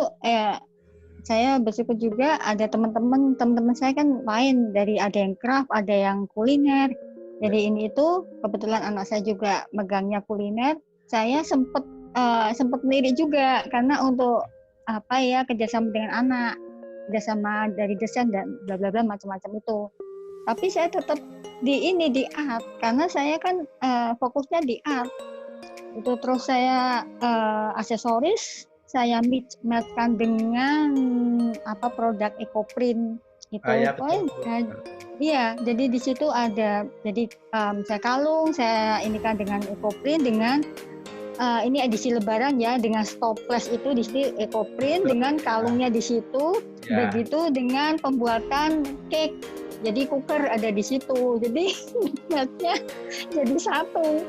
saya bersyukur juga ada teman-teman saya kan lain, dari ada yang craft, ada yang kuliner. Jadi ini itu kebetulan anak saya juga megangnya kuliner. Saya sempat lirik juga karena untuk kerjasama dengan anak, kerjasama dari desain dan bla bla bla macam-macam itu. Tapi saya tetap di art karena saya kan fokusnya di art. Itu terus saya aksesoris saya matchkan dengan produk EcoPrint itu. Iya, jadi di situ ada saya kalung, saya inikan dengan EcoPrint dengan ini edisi Lebaran ya, dengan stoples itu di situ EcoPrint dengan kalungnya di situ. Begitu dengan pembuatan cake. Jadi cooker ada di situ. Jadi matnya jadi satu.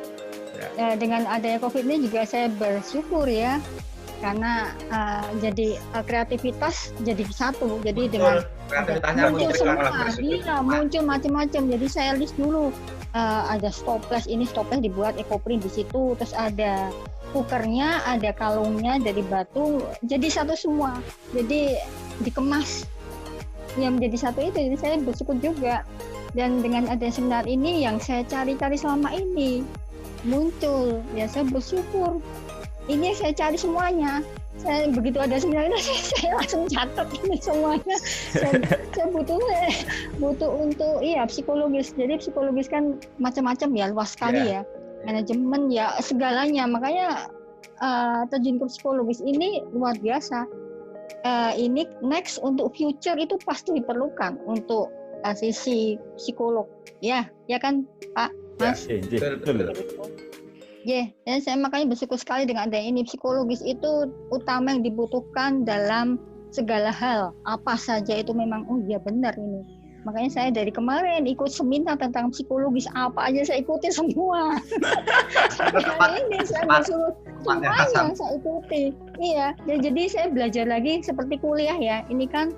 Dengan adanya COVID ini juga saya bersyukur ya. Karena jadi kreativitas jadi satu. Jadi dengan muncul semua, muncul macam-macam. Jadi saya list dulu. Ada stoples dibuat EcoPrint di situ, terus ada cookernya, ada kalungnya dari batu, jadi satu semua, jadi dikemas yang menjadi satu itu. Jadi saya bersyukur juga, dan dengan ada seminar ini yang saya cari-cari selama ini muncul, ya saya bersyukur. Ini saya cari semuanya. Saya begitu ada seminar ini saya langsung catat ini semuanya. Saya butuh untuk psikologis. Jadi psikologis kan macam-macam ya, luas sekali ya. Manajemen ya segalanya. Makanya terjun ke psikologis ini luar biasa. Ini next untuk future itu pasti diperlukan untuk sisi psikolog. Ya kan Pak Mas? Betul. Dan saya makanya bersyukur sekali dengan ada ini. Psikologis itu utama yang dibutuhkan dalam segala hal. Apa saja itu memang, benar ini. Makanya saya dari kemarin ikut seminar tentang psikologis, apa aja saya ikuti semua. Ini saya bersyukur semuanya saya ikuti. Iya, jadi saya belajar lagi seperti kuliah ya. Ini kan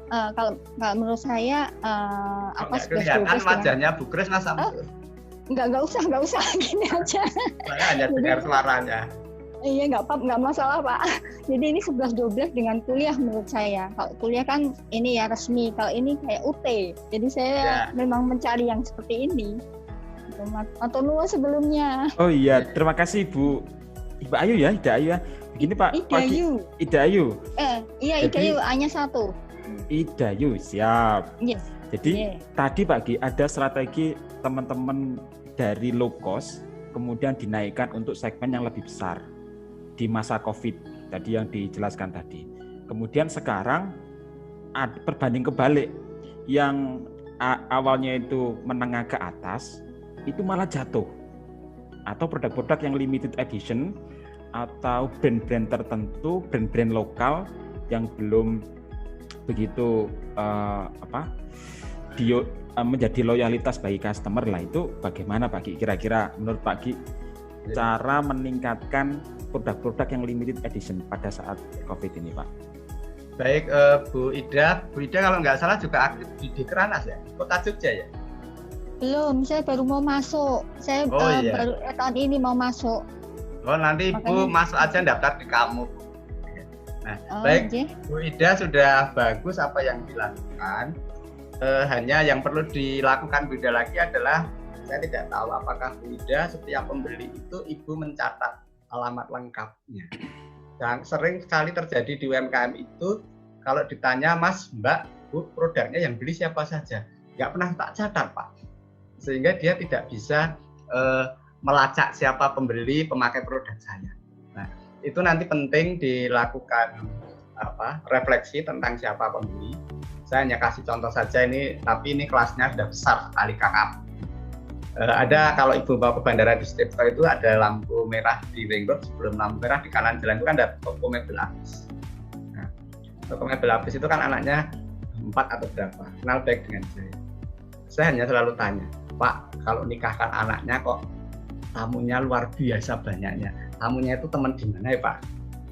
kalau menurut saya kelihatan wajahnya Bu Kris Mas Samsul. Enggak usah gini aja. Saya hanya dengar suaranya. Iya, nggak masalah Pak. Jadi ini 11-12 dengan kuliah menurut saya. Kalau kuliah kan ini ya resmi, kalau ini kayak UT. Jadi saya memang mencari yang seperti ini. Atau nuwun sebelumnya. Oh iya, terima kasih Ibu Ayu ya, Ida Ayu ya. Begini Pak. Ida Ayu. Iya, Ida Ayu hanya satu. Ida Ayu, siap. Yes. Jadi tadi Pak Gi ada strategi teman-teman dari low cost kemudian dinaikkan untuk segmen yang lebih besar di masa COVID tadi yang dijelaskan tadi. Kemudian sekarang berbanding kebalik, yang awalnya itu menengah ke atas itu malah jatuh, atau produk-produk yang limited edition atau brand-brand tertentu, brand-brand lokal yang belum begitu menjadi loyalitas bagi customer lah. Itu bagaimana Pak Ki? Kira-kira menurut Pak Ki cara meningkatkan produk-produk yang limited edition pada saat COVID ini, Pak? Baik, Bu Ida kalau nggak salah juga aktif di Dekranas ya, Kota Jogja ya? Belum, saya baru mau masuk. Saya baru tahun ini mau masuk. Oh, nanti Ibu masuk aja daftar di kamu. Nah, baik, okay. Bu Ida sudah bagus apa yang dilakukan. Hanya yang perlu dilakukan Bu Ida lagi adalah, saya tidak tahu apakah Bu Ida setiap pembeli itu Ibu mencatat alamat lengkapnya. Dan sering sekali terjadi di UMKM itu, kalau ditanya Mas, Mbak, Bu, produknya yang beli siapa saja, nggak pernah tak catat Pak. Sehingga dia tidak bisa melacak siapa pembeli pemakai produk saya. Nah, itu nanti penting dilakukan refleksi tentang siapa pembeli. Saya hanya kasih contoh saja ini, tapi ini kelasnya sudah besar sekali kakak. Ada kalau Ibu bawa ke bandara di Stepto itu ada lampu merah di ring road, sebelum lampu merah di kanan jalan itu kan ada toko mebel Apis. Nah, toko mebel Apis itu kan anaknya 4 atau berapa, kenal baik dengan saya. Saya hanya selalu tanya, Pak, kalau nikahkan anaknya kok tamunya luar biasa banyaknya. Tamunya itu teman di mana ya Pak?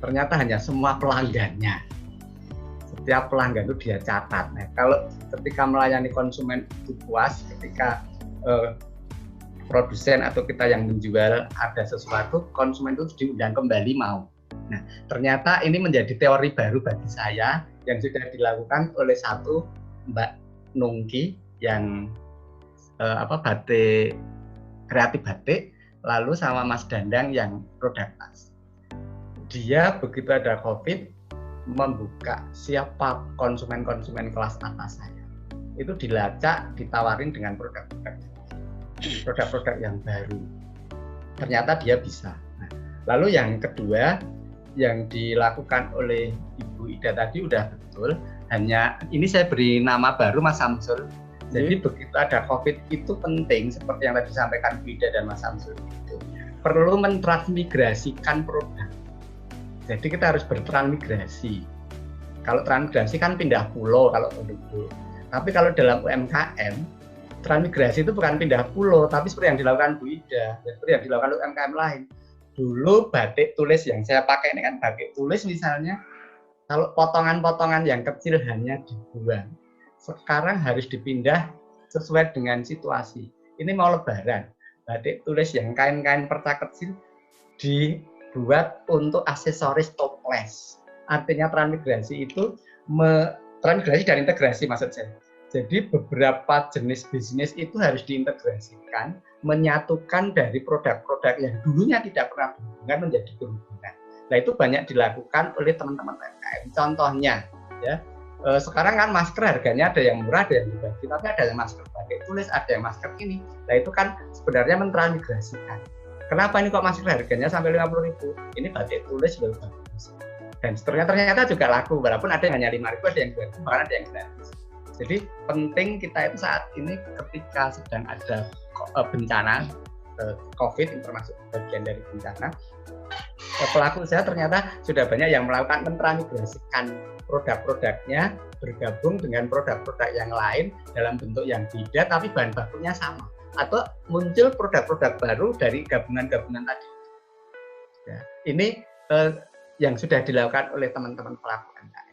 Ternyata hanya semua pelanggannya. Setiap pelanggan itu dia catat. Nah, kalau ketika melayani konsumen itu puas, ketika produsen atau kita yang menjual ada sesuatu, konsumen itu diundang kembali mau. Nah, ternyata ini menjadi teori baru bagi saya yang sudah dilakukan oleh satu Mbak Nungki yang batik, kreatif batik, lalu sama Mas Dandang yang produk tas. Dia begitu ada COVID membuka siapa konsumen-konsumen kelas atas saya. Itu dilacak, ditawarin dengan produk-produk yang baru. Ternyata dia bisa. Nah, lalu yang kedua yang dilakukan oleh Ibu Ida tadi udah betul. Hanya ini saya beri nama baru Mas Samsul. Jadi begitu ada COVID itu penting seperti yang tadi disampaikan Bu Ida dan Mas Samsul itu perlu mentransmigrasikan produk. Jadi kita harus bertransmigrasi. Kalau transmigrasi kan pindah pulau kalau penduduk. Tapi kalau dalam UMKM transmigrasi itu bukan pindah pulau, tapi seperti yang dilakukan Bu Ida, seperti yang dilakukan UMKM lain. Dulu batik tulis yang saya pakai ini kan batik tulis misalnya, kalau potongan-potongan yang kecil hanya dibuang. Sekarang harus dipindah sesuai dengan situasi. Ini mau lebaran, batik tulis yang kain-kain perca kecil dibuat untuk aksesoris toples. Artinya transmigrasi itu transmigrasi dan integrasi maksud saya. Jadi beberapa jenis bisnis itu harus diintegrasikan, menyatukan dari produk-produk yang dulunya tidak pernah berhubungan menjadi berhubungan. Nah itu banyak dilakukan oleh teman-teman UMKM. Contohnya, ya sekarang kan masker harganya ada yang murah, ada yang dibagi, tapi ada yang masker batik tulis, ada yang masker ini. Nah itu kan sebenarnya mentransmigrasikan. Kenapa ini kok masker harganya sampai 50.000? Ini batik tulis loh bagus. Dan ternyata juga laku, walaupun ada yang hanya 5.000, ada yang 2.000, bahkan ada yang gratis. Jadi penting kita itu saat ini ketika sedang ada bencana COVID, termasuk bagian dari bencana, pelaku usaha ternyata sudah banyak yang melakukan mentransmigrasikan produk-produknya bergabung dengan produk-produk yang lain dalam bentuk yang beda tapi bahan bakunya sama, atau muncul produk-produk baru dari gabungan-gabungan tadi. Ya, ini yang sudah dilakukan oleh teman-teman pelaku UMKM.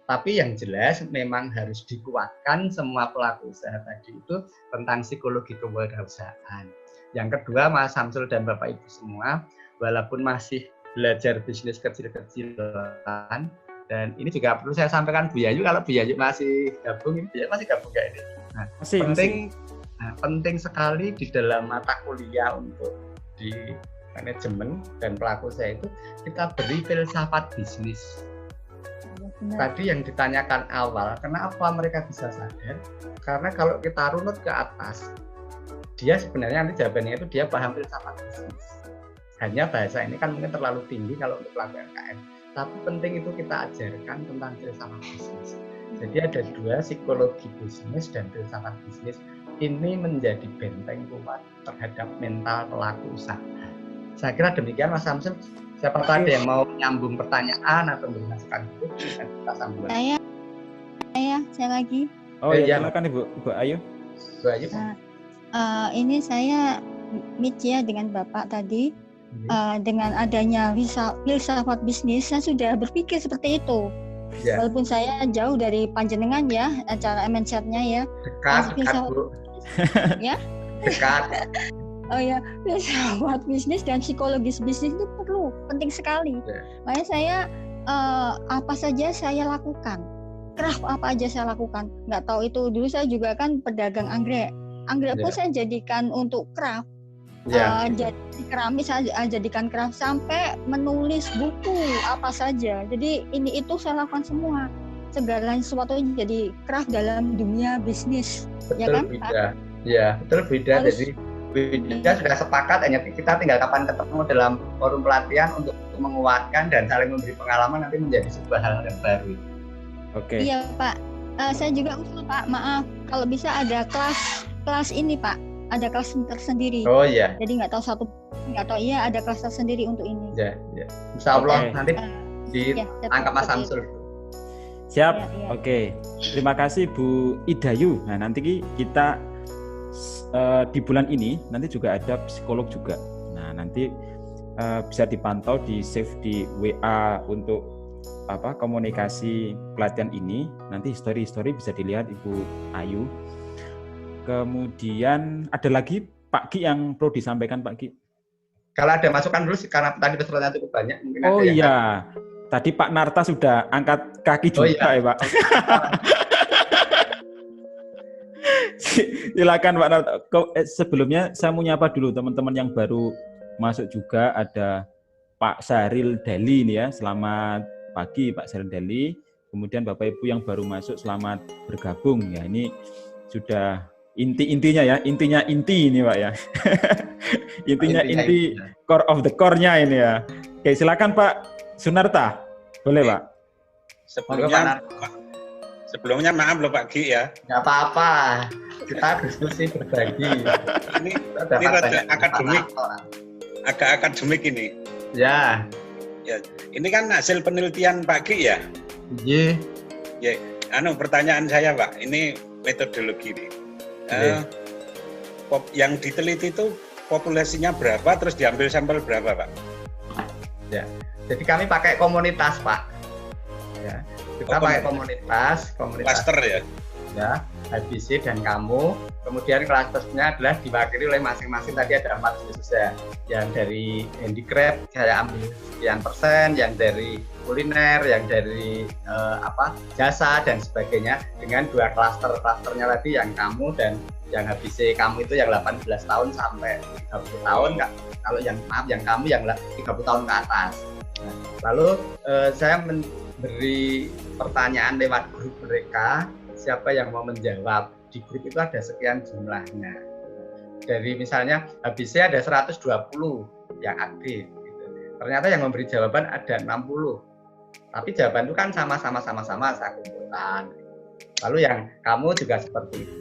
Tapi yang jelas memang harus dikuatkan semua pelaku usaha tadi itu tentang psikologi kewirausahaan. Yang kedua, Mas Samsul dan Bapak Ibu semua, walaupun masih belajar bisnis kecil-kecilan, dan ini juga perlu saya sampaikan Bu Yayu, kalau Bu Yayu masih gabung, Bu Yayu masih gabung nggak ini? Nah, penting sekali di dalam mata kuliah untuk di manajemen dan pelaku usaha itu kita beri filsafat bisnis. Tadi yang ditanyakan awal, kenapa mereka bisa sadar? Karena kalau kita runut ke atas, dia sebenarnya nanti jawabannya itu dia paham filsafat bisnis. Hanya bahasa ini kan mungkin terlalu tinggi kalau untuk pelaku UMKM. tapi penting itu kita ajarkan tentang filsafat bisnis. Jadi ada dua, psikologi bisnis dan filsafat bisnis. Ini menjadi benteng kuat terhadap mental pelaku usaha. Saya kira demikian Mas Samsul. Siapa tahu ada yang mau nyambung pertanyaan atau masukan itu, kita sambung. Saya lagi. Oh ya, silakan Ibu Ayu. Bu Ayu. Ini saya meet ya dengan Bapak tadi. Dengan adanya filsafat bisnis, saya sudah berpikir seperti itu. Yeah. Walaupun saya jauh dari panjenengan ya, cara mindset-nya ya. Dekat, Bu. Ya? Dekat. Oh ya, filsafat bisnis dan psikologis bisnis itu penting sekali. Yeah. Makanya saya apa saja saya lakukan, craft apa aja saya lakukan. Nggak tahu itu dulu saya juga kan pedagang anggrek. Anggrek pun saya jadikan untuk craft. Jadi keramik saya jadikan craft sampai menulis buku apa saja. Jadi ini itu saya lakukan semua. Segala sesuatu jadi craft dalam dunia bisnis. Betul, ya kan? Beda. Ya, betul beda. Jadi kita sudah sepakat, hanya kita tinggal kapan ketemu dalam forum pelatihan untuk menguatkan dan saling memberi pengalaman, nanti menjadi sebuah hal yang baru. Oke. Iya Pak. Saya juga usul Pak, maaf kalau bisa ada kelas ini Pak. Ada kelas tersendiri. Oh iya. Jadi nggak tahu iya ada kelas tersendiri untuk ini. Ya. Insya Allah nanti diangkat Mas Samsul. Siap. Ya. Oke. Terima kasih Bu Idayu. Nah nanti kita di bulan ini nanti juga ada psikolog juga. Nah nanti bisa dipantau di save di WA untuk komunikasi pelatihan ini. Nanti history bisa dilihat Ibu Ayu. Kemudian ada lagi Pak Ki yang perlu disampaikan Pak Ki. Kalau ada masukan dulu karena tadi pesertanya cukup banyak. Mungkin oh iya, tadi Pak Narta sudah angkat kaki juga ya Pak. Silakan Pak Narta. Sebelumnya saya mau nyapa dulu teman-teman yang baru masuk juga. Ada Pak Saril Dali ini ya. Selamat pagi Pak Saril Dali. Kemudian Bapak Ibu yang baru masuk selamat bergabung ya. Ini sudah intinya inti ini Pak ya. intinya core of the core-nya ini ya. Oke, silakan Pak Sunarta. Boleh Pak? Sebelumnya maaf loh Pak Gi ya. Nggak apa-apa. Kita diskusi berbagi. Ini rada akademik. Agak akademik ini. Ya. Ini kan hasil penelitian Pak Gi ya? Iya. Ya, pertanyaan saya Pak, ini metodologi nih. Yang diteliti itu populasinya berapa, terus diambil sampel berapa Pak? Ya, jadi kami pakai komunitas Pak. Ya, kita pakai komunitas cluster ya. Ya, HBC dan kamu. Kemudian klasternya adalah diwakili oleh masing-masing, tadi ada 4 jenis ya. Yang dari handicraft saya ambil sekian persen, yang dari kuliner, yang dari jasa dan sebagainya, dengan 2 klasternya tadi, yang kamu dan yang HBC kamu itu yang 18 tahun sampai 30 tahun, kalau yang kamu yang 30 tahun ke atas. Nah, lalu saya memberi pertanyaan lewat grup mereka, siapa yang mau menjawab. Di grup itu ada sekian jumlahnya. Dari misalnya HBC ada 120 yang aktif. Gitu. Ternyata yang memberi jawaban ada 60. Tapi jawaban itu kan sama-sama saya kumpulkan. Lalu yang kamu juga seperti itu.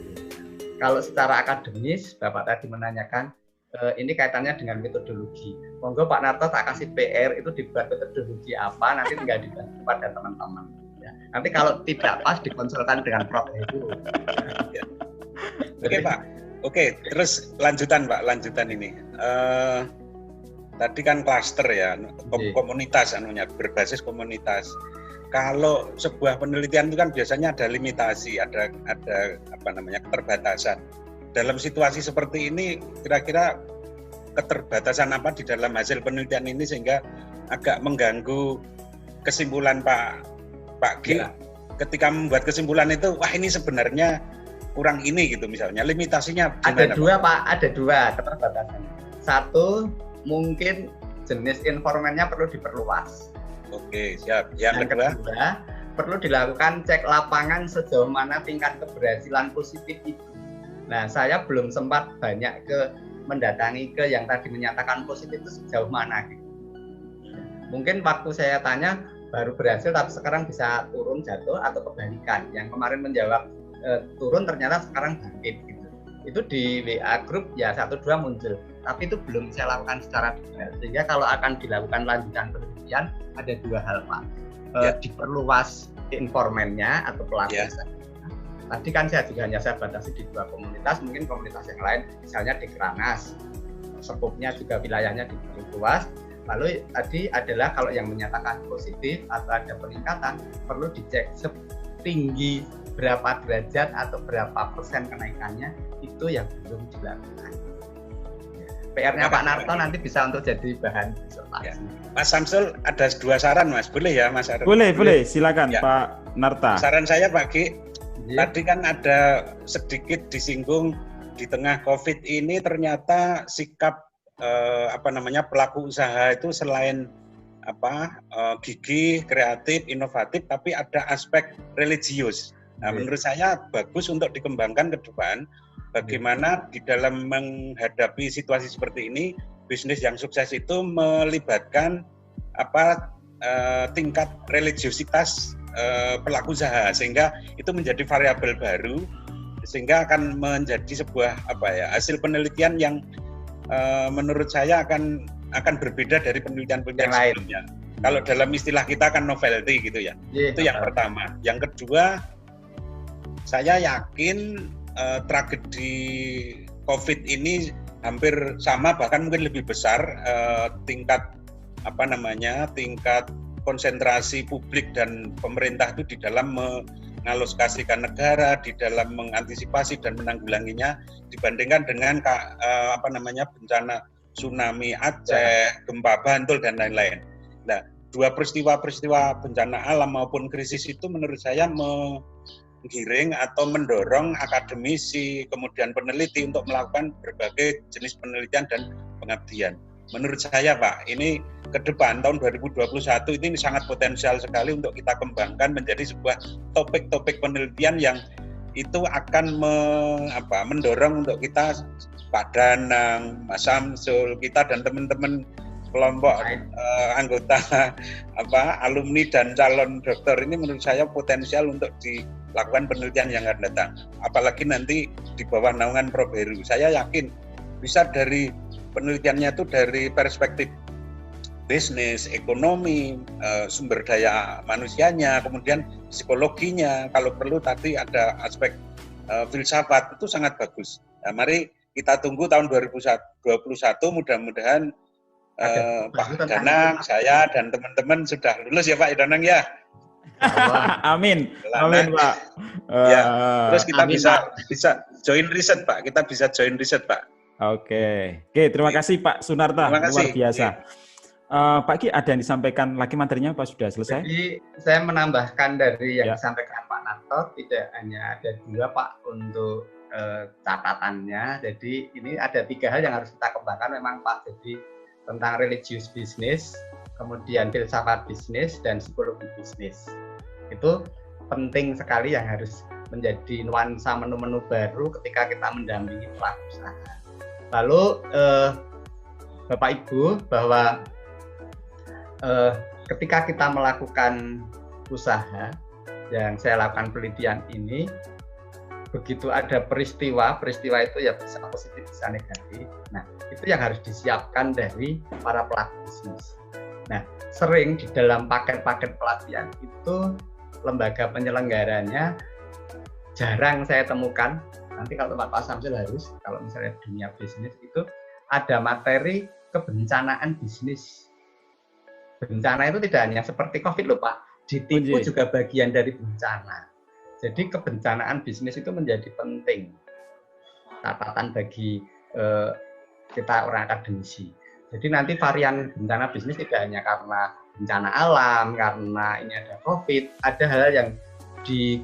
Kalau secara akademis, Bapak tadi menanyakan, ini kaitannya dengan metodologi. Monggo Pak Narto tak kasih PR itu dibuat metodologi apa, nanti tinggal dibantu pada teman-teman. Ya. Nanti kalau tidak pas dikonsultasi dengan Prof. itu. Ya. Oke Pak. Oke, terus lanjutan ini. Tadi kan klaster ya, komunitas berbasis komunitas. Kalau sebuah penelitian itu kan biasanya ada limitasi, ada keterbatasan. Dalam situasi seperti ini, kira-kira keterbatasan apa di dalam hasil penelitian ini sehingga agak mengganggu kesimpulan Pak G. Ya. Ketika membuat kesimpulan itu, wah ini sebenarnya kurang ini gitu misalnya. Limitasinya ada dua keterbatasan. Satu, mungkin jenis informannya perlu diperluas. Oke, siap. Yang kedua, perlu dilakukan cek lapangan sejauh mana tingkat keberhasilan positif itu. Nah, saya belum sempat banyak mendatangi yang tadi menyatakan positif itu sejauh mana gitu. Mungkin waktu saya tanya, baru berhasil tapi sekarang bisa turun jatuh atau kebalikan. Yang kemarin menjawab turun ternyata sekarang bangkit gitu. Itu di WA grup ya 1-2 muncul, tapi itu belum saya lakukan secara detail. Sehingga kalau akan dilakukan lanjutan penelitian ada 2 hal Pak. Diperluas informannya atau pelaku usaha. Tadi kan saya batasi di 2 komunitas, mungkin komunitas yang lain misalnya di Kerangas, skopnya juga wilayahnya diperluas. Lalu tadi adalah kalau yang menyatakan positif atau ada peningkatan perlu dicek setinggi berapa derajat atau berapa persen kenaikannya, itu yang belum dilakukan. PR-nya Pak Narto nanti bisa untuk jadi bahan disertasi. Ya. Mas Samsul ada 2 saran Mas, boleh ya Mas Arun? Boleh, silakan ya. Pak Narta. Saran saya Pak Ki, tadi kan ada sedikit disinggung di tengah COVID ini ternyata sikap pelaku usaha itu selain gigih, kreatif, inovatif, tapi ada aspek religius. Nah, menurut saya bagus untuk dikembangkan ke depan. Bagaimana di dalam menghadapi situasi seperti ini, bisnis yang sukses itu melibatkan tingkat religiositas pelaku usaha, sehingga itu menjadi variabel baru, sehingga akan menjadi sebuah hasil penelitian yang menurut saya akan berbeda dari penelitian-penelitian sebelumnya. Kalau dalam istilah kita kan novelty gitu ya. Itu yang pertama. Yang kedua, saya yakin tragedi COVID ini hampir sama, bahkan mungkin lebih besar tingkat konsentrasi publik dan pemerintah itu di dalam mengalokasikan negara, di dalam mengantisipasi dan menanggulanginya dibandingkan dengan bencana tsunami Aceh, gempa Bantul dan lain-lain. Nah, 2 peristiwa bencana alam maupun krisis itu menurut saya menggiring atau mendorong akademisi kemudian peneliti untuk melakukan berbagai jenis penelitian dan pengabdian. Menurut saya Pak, ini ke depan tahun 2021 ini sangat potensial sekali untuk kita kembangkan menjadi sebuah topik-topik penelitian yang itu akan mendorong untuk kita, Pak Danang, Mas Samsul, kita dan teman-teman kelompok anggota alumni dan calon dokter ini menurut saya potensial untuk dilakukan penelitian yang akan datang. Apalagi nanti di bawah naungan Prof Heru. Saya yakin bisa dari penelitiannya itu dari perspektif bisnis, ekonomi, sumber daya manusianya, kemudian psikologinya, kalau perlu tadi ada aspek filsafat, itu sangat bagus. Nah, mari kita tunggu tahun 2021, mudah-mudahan Pak Danang, saya dan teman-teman sudah lulus ya Pak Danang ya. Amin, amin Pak. Ya, terus kita bisa join riset Pak, kita bisa join riset Pak. Oke, terima kasih Pak Sunarta, luar biasa. Pak Ki, ada yang disampaikan lagi materinya Pak, sudah selesai? Jadi saya menambahkan dari yang disampaikan Pak Narto, tidak hanya ada 2 Pak untuk catatannya. Jadi ini ada 3 hal yang harus kita kembangkan memang Pak. Jadi tentang religious business, kemudian filsafat bisnis dan psikologi bisnis. Itu penting sekali yang harus menjadi nuansa menu-menu baru ketika kita mendampingi pelaku usaha. Lalu Bapak Ibu, bahwa ketika kita melakukan usaha yang saya lakukan penelitian ini, begitu ada peristiwa itu ya bisa positif bisa negatif. Nah, itu yang harus disiapkan dari para pelaku bisnis. Nah, sering di dalam paket-paket pelatihan itu lembaga penyelenggaranya jarang saya temukan. Nanti kalau Pak Samsul harus, kalau misalnya dunia bisnis itu ada materi kebencanaan bisnis. Bencana itu tidak hanya seperti COVID loh Pak, ditipu juga bagian dari bencana. Jadi kebencanaan bisnis itu menjadi penting, catatan bagi kita orang akademisi. Jadi nanti varian bencana bisnis tidak hanya karena bencana alam, karena ini ada COVID, ada hal yang di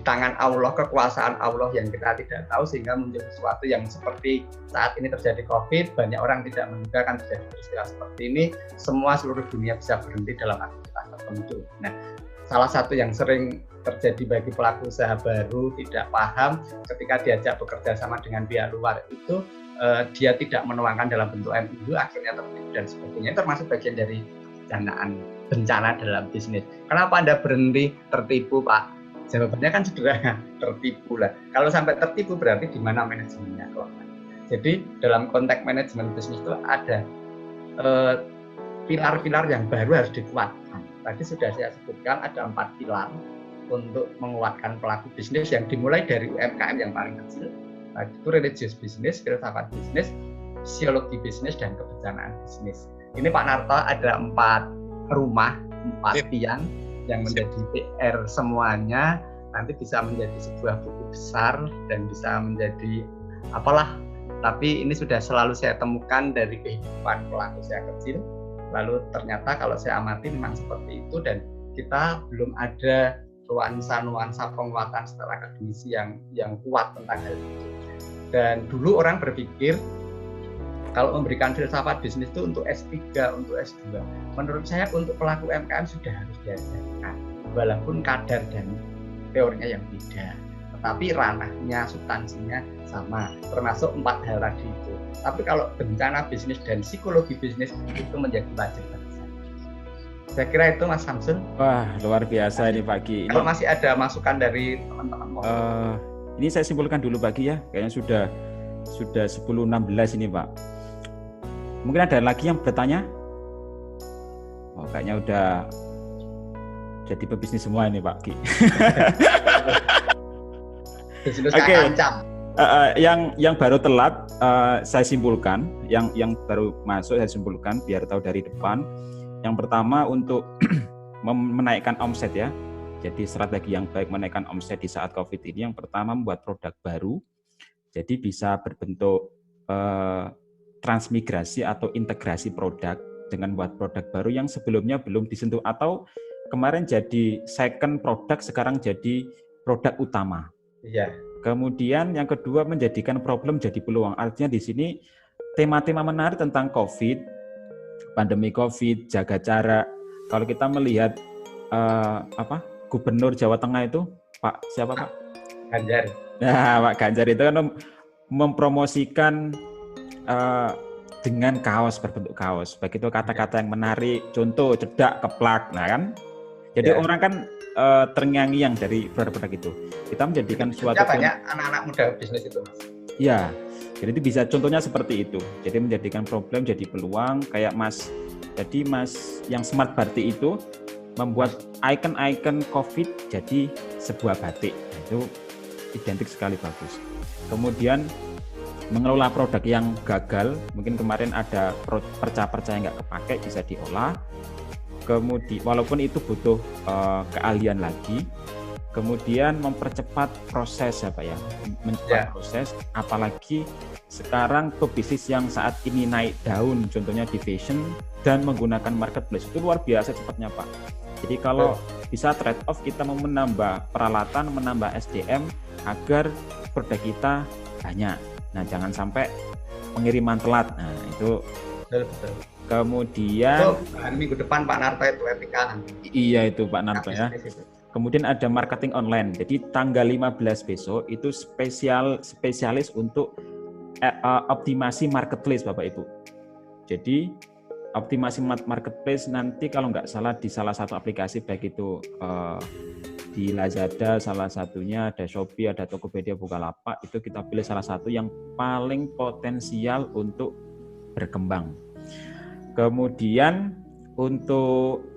tangan Allah, kekuasaan Allah yang kita tidak tahu, sehingga muncul sesuatu yang seperti saat ini terjadi COVID, banyak orang tidak menduga akan terjadi peristiwa seperti ini, seluruh dunia bisa berhenti dalam aktivitas tertentu. Nah, salah satu yang sering terjadi bagi pelaku usaha baru tidak paham ketika diajak bekerja sama dengan pihak luar itu dia tidak menuangkan dalam bentuk MOU, akhirnya tertipu dan sebagainya, termasuk bagian dari pendanaan bencana dalam bisnis. Kenapa Anda berhenti tertipu, Pak? Jawabannya kan sederhana, tertipu lah. Kalau sampai tertipu berarti di mana manajemennya? Jadi dalam konteks manajemen bisnis itu ada pilar-pilar yang baru harus dikuatkan. Tadi sudah saya sebutkan ada 4 pilar untuk menguatkan pelaku bisnis yang dimulai dari UMKM yang paling kecil. Nah, itu religious business, filsafat bisnis, psikologi bisnis, dan kebencanaan bisnis. Ini Pak Narto ada 4 rumah, 4 tiang yang menjadi PR semuanya. Nanti bisa menjadi sebuah buku besar dan bisa menjadi apalah. Tapi ini sudah selalu saya temukan dari kehidupan pelaku saya kecil. Lalu ternyata kalau saya amati memang seperti itu dan kita belum ada nuansa penguatan secara akademisi yang kuat tentang hal itu. Dan dulu orang berpikir kalau memberikan filsafat bisnis itu untuk S3, untuk S2. Menurut saya untuk pelaku UMKM sudah harus diajarkan, walaupun kadar dan teorinya yang beda. Tetapi ranahnya, substansinya sama, termasuk 4 hal tadi itu. Tapi kalau bencana bisnis dan psikologi bisnis itu menjadi wajib bagi saya. Saya kira itu Mas Samsul. Wah, luar biasa ini Pak Ki. Kalau masih ada masukan dari teman-teman. Ini saya simpulkan dulu Pak Ki ya. Kayaknya sudah 10.16 ini Pak. Mungkin ada lagi yang bertanya? Oh, kayaknya udah jadi pebisnis semua ini Pak Ki. Oke. Yang baru telat saya simpulkan, yang baru masuk saya simpulkan biar tahu dari depan. Yang pertama untuk menaikkan omset ya. Jadi strategi yang baik menaikkan omset di saat Covid ini yang pertama membuat produk baru. Jadi bisa berbentuk transmigrasi atau integrasi produk dengan membuat produk baru yang sebelumnya belum disentuh atau kemarin jadi second produk sekarang jadi produk utama. Iya. Kemudian yang kedua menjadikan problem jadi peluang. Artinya di sini tema-tema menarik tentang Covid, pandemi Covid, jaga jarak. Kalau kita melihat Gubernur Jawa Tengah itu Pak siapa Pak? Ganjar. Nah, Pak Ganjar itu kan mempromosikan dengan kaos berbentuk kaos. Baik itu kata-kata yang menarik, contoh cedak, keplak, nah kan. Jadi orang kan terngiang-ngiang dari produk-produk itu. Kita menjadikan suatu banyak anak-anak muda bisnis itu, Mas. Ya, jadi itu bisa contohnya seperti itu. Jadi menjadikan problem jadi peluang kayak Mas. Jadi Mas yang Smart Batik itu membuat ikon-ikon Covid jadi sebuah batik. Itu identik sekali bagus. Kemudian mengelola produk yang gagal, mungkin kemarin ada perca-perca yang nggak kepake bisa diolah. Kemudian walaupun itu butuh keahlian lagi, kemudian mempercepat proses apa ya, mencepat proses, apalagi sekarang pebisnis yang saat ini naik daun, contohnya di fashion dan menggunakan marketplace itu luar biasa cepatnya Pak. Jadi kalau bisa trade off kita mau menambah peralatan, menambah SDM agar produk kita banyak. Nah jangan sampai pengiriman telat. Nah itu. Betul. Kemudian minggu depan Pak Narto itu etika. Iya itu Pak Narto ya. Kemudian ada marketing online. Jadi tanggal 15 besok itu spesialis untuk optimasi marketplace Bapak Ibu. Jadi optimasi marketplace nanti kalau nggak salah di salah satu aplikasi baik itu di Lazada salah satunya, ada Shopee, ada Tokopedia, Bukalapak, itu kita pilih salah satu yang paling potensial untuk berkembang. Kemudian untuk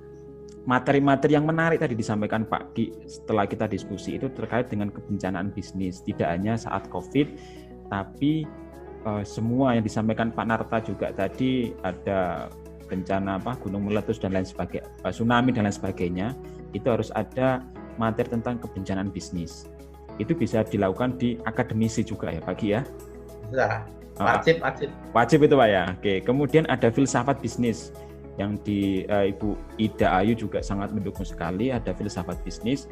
materi-materi yang menarik tadi disampaikan Pak Ki setelah kita diskusi itu terkait dengan kebencanaan bisnis, tidak hanya saat Covid, tapi semua yang disampaikan Pak Narta juga tadi ada bencana gunung meletus dan lain sebagainya, tsunami dan lain sebagainya, itu harus ada materi tentang kebencanaan bisnis. Itu bisa dilakukan di akademisi juga ya Pak Ki ya? Bisa. Wajib itu Pak ya. Oke, kemudian ada filsafat bisnis yang di Ibu Ida Ayu juga sangat mendukung sekali, ada filsafat bisnis.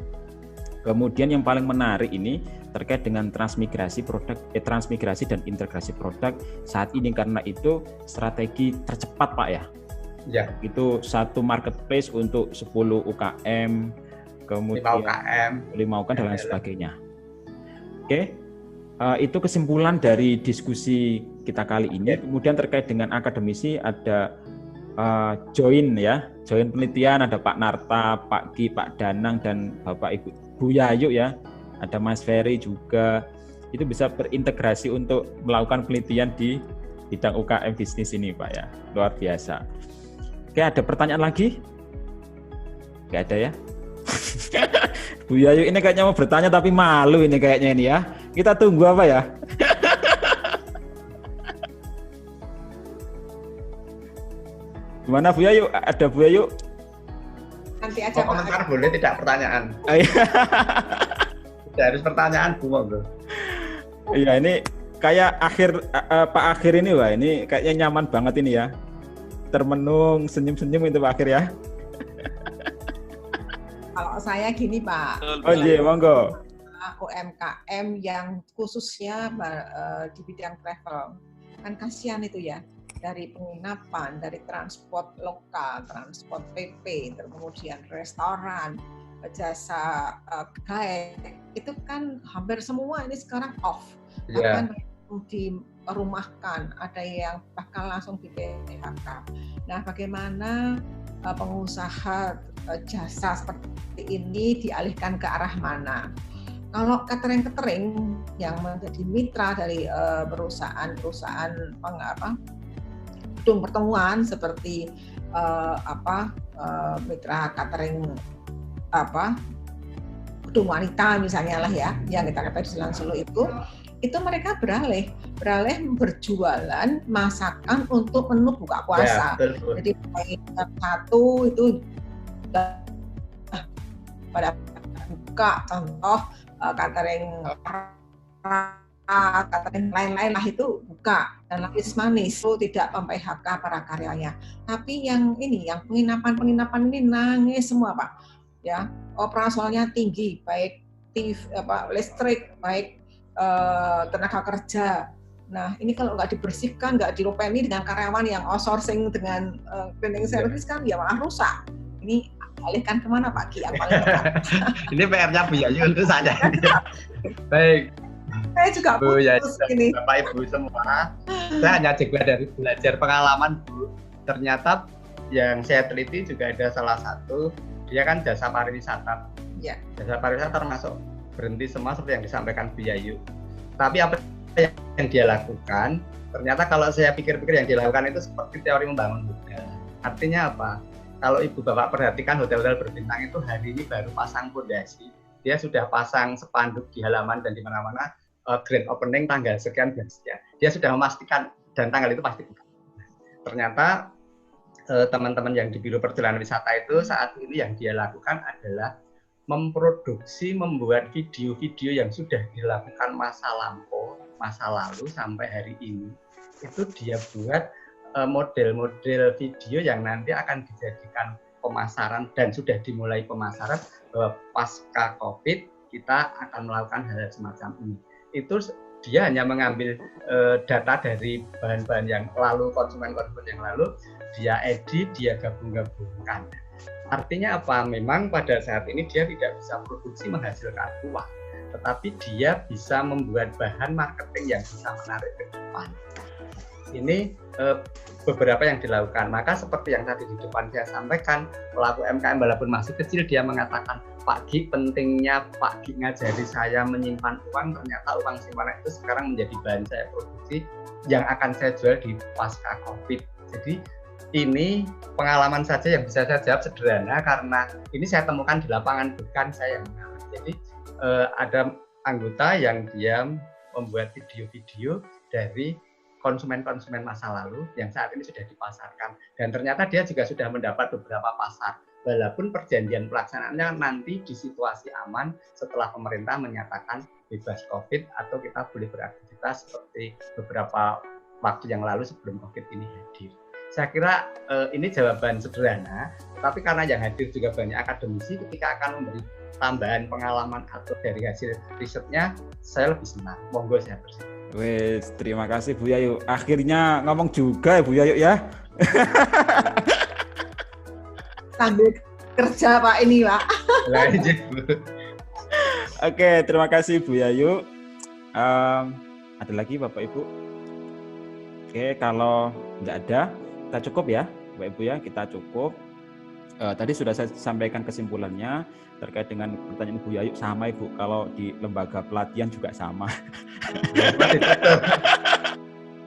Kemudian yang paling menarik ini terkait dengan transmigrasi produk, transmigrasi dan integrasi produk saat ini karena itu strategi tercepat Pak ya. Ya. Itu satu marketplace untuk 10 UKM, kemudian 5 UKM dan lain sebagainya. Oke. Itu kesimpulan dari diskusi kita kali ini. Kemudian terkait dengan akademisi ada join ya, join penelitian, ada Pak Narta, Pak Gi, Pak Danang, dan Bapak Ibu Bu Yayu ya, ada Mas Ferry juga, itu bisa berintegrasi untuk melakukan penelitian di bidang UKM bisnis ini Pak ya, luar biasa. Oke, ada pertanyaan lagi? Nggak ada ya? Bu Yayu ini kayaknya mau bertanya tapi malu ini kayaknya ini ya. Kita tunggu apa ya? Gimana Bu Yayu? Ada Bu Yayu? Nanti aja Pak. Komentar boleh, tidak pertanyaan. Tidak harus pertanyaan Bu, monggo. Iya, ini kayak Pak Akhir ini wah, ini kayaknya nyaman banget ini ya. Termenung, senyum-senyum itu Pak Akhir ya. Kalau saya gini Pak. Oh iya, monggo. UMKM yang khususnya di bidang travel. Kan kasihan itu ya. Dari penginapan, dari transport lokal, transport PP, kemudian restoran, jasa guide, itu kan hampir semua ini sekarang off. Bahkan dirumahkan, ada yang bahkan langsung di PHK. Nah, bagaimana pengusaha jasa seperti ini dialihkan ke arah mana? Kalau catering yang menjadi mitra dari perusahaan gedung pertemuan seperti mitra catering gedung wanita misalnya lah ya, yang kita katakan di Selang-Selo itu mereka beralih berjualan masakan untuk menu buka puasa. Ya, jadi satu itu pada buka contoh catering lain-lain lah itu buka dan lapis manis itu tidak mem-PHK para karyanya. Tapi yang penginapan ini nangis semua Pak. Ya, operasionalnya tinggi, baik listrik, baik tenaga kerja. Nah, ini kalau nggak dibersihkan, nggak dirupeni dengan karyawan yang outsourcing dengan cleaning service kan ya malah rusak. Ini alihkan kemana Pak Ki? Ini PR-nya Bu Yayu untuk saya. Baik. Saya juga Bu Yayu, Bapak Ibu semua. Saya hanya juga dari belajar pengalaman Bu. Ternyata yang saya teliti juga ada salah satu, dia kan jasa pariwisata. Ya. Jasa pariwisata termasuk berhenti semua seperti yang disampaikan Bu Yayu. Tapi apa yang dia lakukan, ternyata kalau saya pikir-pikir yang dilakukan itu seperti teori membangun hotel. Artinya apa? Kalau Ibu Bapak perhatikan hotel-hotel berbintang itu hari ini baru pasang fondasi, dia sudah pasang spanduk di halaman dan di mana-mana grand opening tanggal sekian dan sekian. Dia sudah memastikan dan tanggal itu pasti buka. Ternyata teman-teman yang di Biro Perjalanan Wisata itu saat ini yang dia lakukan adalah membuat video-video yang sudah dilakukan masa lalu sampai hari ini. Itu dia buat model-model video yang nanti akan dijadikan pemasaran dan sudah dimulai pemasaran bahwa pasca COVID kita akan melakukan hal semacam ini. Itu dia hanya mengambil data dari bahan-bahan yang lalu, konsumen-konsumen yang lalu, dia edit, dia gabung-gabungkan. Artinya apa? Memang pada saat ini dia tidak bisa produksi menghasilkan uang, tetapi dia bisa membuat bahan marketing yang bisa menarik ke depan. Ini beberapa yang dilakukan. Maka seperti yang tadi di depan saya sampaikan, pelaku UMKM walaupun masih kecil, dia mengatakan, Pak Gi, pentingnya Pak Gi ngajari saya menyimpan uang, ternyata uang simpanan itu sekarang menjadi bahan saya produksi yang akan saya jual di pasca COVID. Jadi ini pengalaman saja yang bisa saya jawab sederhana karena ini saya temukan di lapangan, bukan saya yang mengalami. Jadi ada anggota yang dia membuat video-video dari konsumen-konsumen masa lalu yang saat ini sudah dipasarkan, dan ternyata dia juga sudah mendapat beberapa pasar walaupun perjanjian pelaksanaannya nanti di situasi aman setelah pemerintah menyatakan bebas COVID atau kita boleh beraktivitas seperti beberapa waktu yang lalu sebelum COVID ini hadir. Saya kira ini jawaban sederhana, tapi karena yang hadir juga banyak akademisi, ketika akan memberi tambahan pengalaman atau dari hasil risetnya, saya lebih senang. Monggo saya bersiap. Wes, terima kasih Bu Yayu. Akhirnya ngomong juga ya Bu Yayu ya. Sambil kerja Pak ini Pak. Oke, terima kasih Bu Yayu. Ada lagi Bapak Ibu? Oke, kalau nggak ada, kita cukup ya. Bapak Ibu ya, kita cukup. Tadi sudah saya sampaikan kesimpulannya terkait dengan pertanyaan Ibu Yayu, sama Ibu, kalau di lembaga pelatihan juga sama.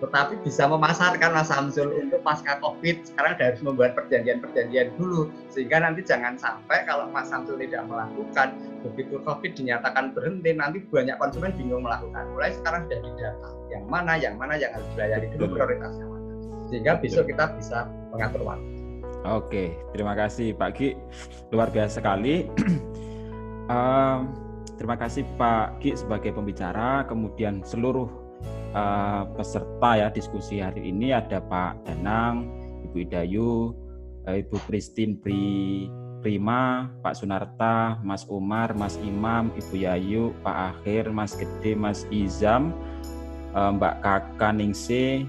Tetapi bisa memasarkan Mas Samsul untuk pasca COVID, sekarang harus membuat perjanjian-perjanjian dulu, sehingga nanti jangan sampai kalau Mas Samsul tidak melakukan, begitu COVID dinyatakan berhenti, nanti banyak konsumen bingung melakukan. Mulai sekarang sudah didata, yang mana yang harus dilayani dulu, prioritasnya mana, sehingga besok kita bisa mengatur waktu. Oke, terima kasih Pak Ki, luar biasa sekali. Terima kasih Pak Ki sebagai pembicara, kemudian seluruh peserta ya diskusi hari ini, ada Pak Danang, Ibu Idayu, Ibu Christine Prima, Pak Sunarta, Mas Umar, Mas Imam, Ibu Yayu, Pak Akhir, Mas Gede, Mas Izam, Mbak Kaka Ningsih,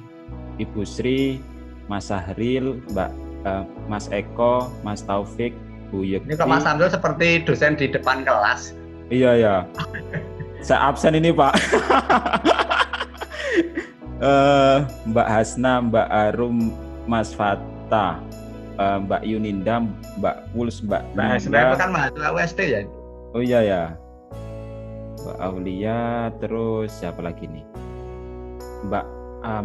Ibu Sri, Mas Sahril, Mas Eko, Mas Taufik, Bu Yekti. Ini kok Mas Samsul seperti dosen di depan kelas. Iya ya, saya absen ini Pak. Mbak Hasna, Mbak Arum, Mas Fatah, Mbak Yuninda, Mbak Puls, Mbak Hasna itu kan mahasiswa UST ya? Oh iya ya, Mbak Aulia, terus siapa lagi nih? Mbak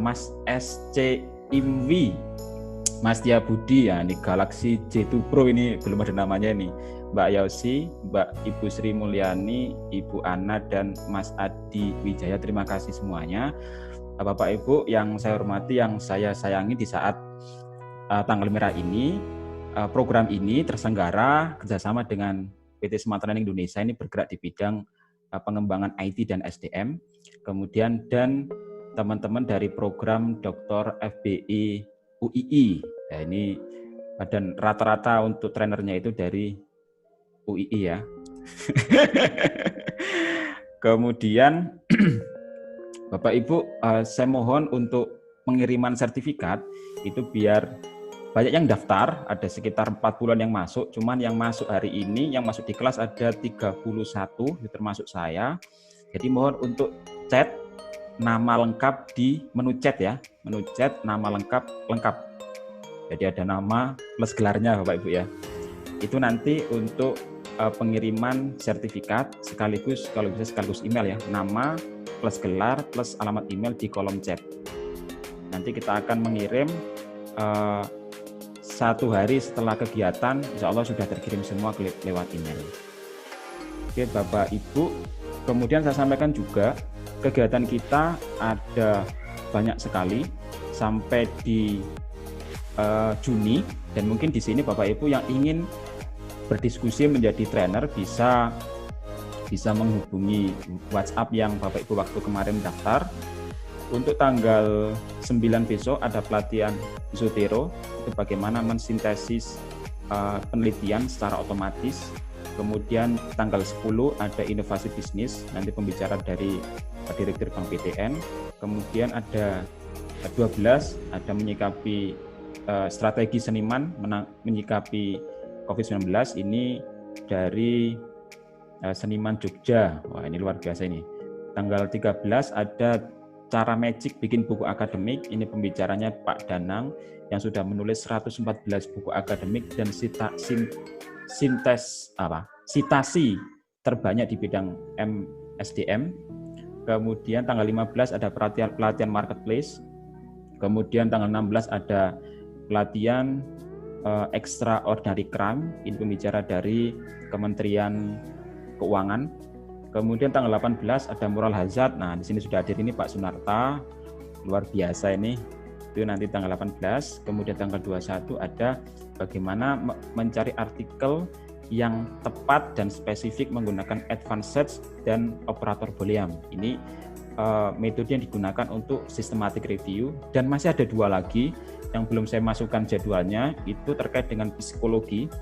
Mas SC Imwi, Mas Tia Budi ya, ini Galaxy J2 Pro ini belum ada namanya nih. Mbak Yausi, Mbak Ibu Sri Mulyani, Ibu Ana, dan Mas Adi Wijaya, terima kasih semuanya. Bapak Ibu yang saya hormati, yang saya sayangi, di saat tanggal merah ini, program ini terselenggara kerjasama dengan PT Smart Training Indonesia, ini bergerak di bidang pengembangan IT dan SDM, kemudian dan teman-teman dari program Dr. FBI UII. Ya, ini dan rata-rata untuk trainernya itu dari UII ya. Kemudian Bapak Ibu, saya mohon untuk pengiriman sertifikat itu biar banyak yang daftar, ada sekitar 40-an yang masuk, cuman yang masuk hari ini, yang masuk di kelas ada 31, termasuk saya. Jadi mohon untuk chat nama lengkap di menu chat ya, menu chat nama lengkap. Jadi ada nama plus gelarnya Bapak Ibu ya. Itu nanti untuk pengiriman sertifikat sekaligus, kalau bisa sekaligus email ya, nama plus gelar plus alamat email di kolom chat. Nanti kita akan mengirim 1 hari setelah kegiatan, insya Allah sudah terkirim semua lewat email. Oke Bapak Ibu, kemudian saya sampaikan juga kegiatan kita ada banyak sekali sampai di Juni, dan mungkin di sini Bapak Ibu yang ingin berdiskusi menjadi trainer bisa menghubungi WhatsApp yang Bapak Ibu waktu kemarin daftar. Untuk tanggal 9 besok ada pelatihan Zotero, itu bagaimana mensintesis penelitian secara otomatis. Kemudian tanggal 10 ada inovasi bisnis, nanti pembicara dari Direktur Bank BTN. Kemudian ada 12 ada menyikapi strategi seniman menyikapi COVID-19, ini dari seniman Jogja. Wah, ini luar biasa ini. Tanggal 13 ada cara magic bikin buku akademik, ini pembicaranya Pak Danang yang sudah menulis 114 buku akademik dan sitasi terbanyak di bidang MSDM. Kemudian tanggal 15 ada pelatihan marketplace. Kemudian tanggal 16 ada pelatihan extraordinary crime, ini pembicara dari Kementerian Keuangan. Kemudian tanggal 18 ada moral hazard. Nah, di sini sudah hadir ini Pak Sunarta, luar biasa ini. Itu nanti tanggal 18. Kemudian tanggal 21 ada bagaimana mencari artikel yang tepat dan spesifik menggunakan advanced search dan operator boolean. Ini metode yang digunakan untuk systematic review. Dan masih ada 2 lagi yang belum saya masukkan jadwalnya, itu terkait dengan psikologi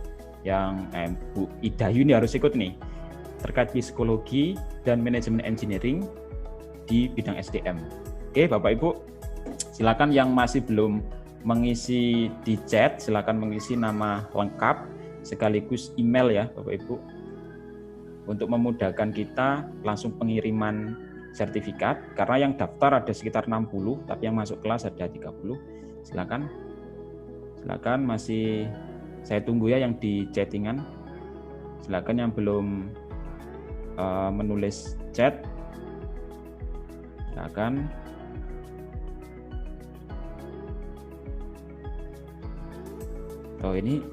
yang Bu Idayu ini harus ikut nih, terkait psikologi dan manajemen engineering di bidang SDM. Oke Bapak Ibu, silakan yang masih belum mengisi di chat, silakan mengisi nama lengkap sekaligus email ya Bapak Ibu, untuk memudahkan kita langsung pengiriman sertifikat, karena yang daftar ada sekitar 60, tapi yang masuk kelas ada 30. Silakan Silakan, masih saya tunggu ya yang di chattingan. Silakan yang belum menulis chat. Silakan. Oh ini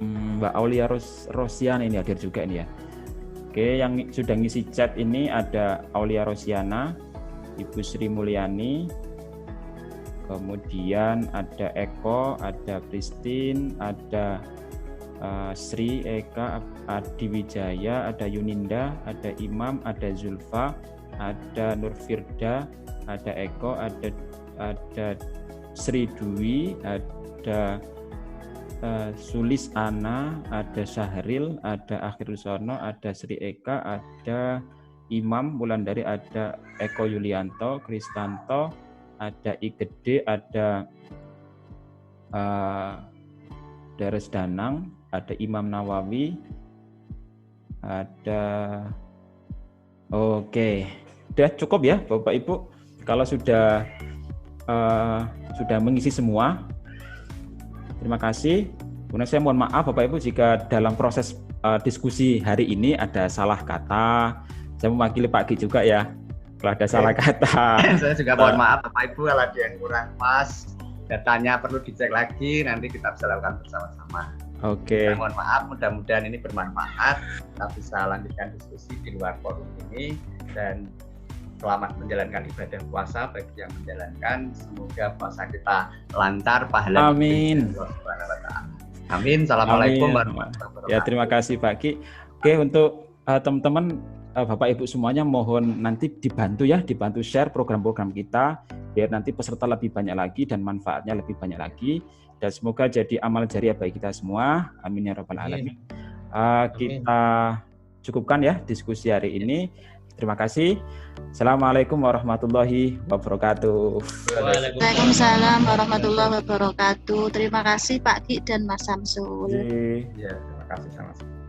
Mbak Aulia Rosiana ini hadir juga ini ya. Oke, yang sudah ngisi chat ini ada Aulia Rosiana, Ibu Sri Mulyani, kemudian ada Eko, ada Pristin, ada Sri, Eka, Adi Wijaya, ada Yuninda, ada Imam, ada Zulfa, ada Nurfirda, ada Eko, ada Sri Dwi, ada Sulis Ana, ada Syahril, ada Akhirul Sono, ada Sri Eka, ada Imam Wulandari, ada Eko Yulianto, Kristanto, ada Igede, ada Deres Danang, ada Imam Nawawi, ada oke. Udah cukup ya Bapak Ibu. Kalau sudah mengisi semua. Terima kasih. Kemudian saya mohon maaf Bapak Ibu jika dalam proses diskusi hari ini ada salah kata. Saya mewakili Pak Gi juga ya. Kalau ada salah kata. Saya juga mohon maaf Bapak Ibu kalau ada yang kurang pas, datanya perlu dicek lagi, nanti kita bisa lakukan bersama-sama. Oke. Saya mohon maaf, mudah-mudahan ini bermanfaat. Kita bisa lanjutkan diskusi di luar forum ini, dan selamat menjalankan ibadah puasa bagi yang menjalankan. Semoga puasa kita lancar, pahala. Amin. Amin. Assalamualaikum warahmatullahi wabarakatuh. Ya, terima kasih Pak Ki. Oke, untuk teman-teman Bapak Ibu semuanya mohon nanti dibantu share program-program kita biar nanti peserta lebih banyak lagi dan manfaatnya lebih banyak lagi, dan semoga jadi amal jariah bagi kita semua. Amin ya rabbal alamin. Kita cukupkan ya diskusi hari ini. Terima kasih. Assalamualaikum warahmatullahi wabarakatuh. Waalaikumsalam warahmatullahi wabarakatuh. Terima kasih Pak Ki dan Mas Samsul. Ya, terima kasih sama-sama.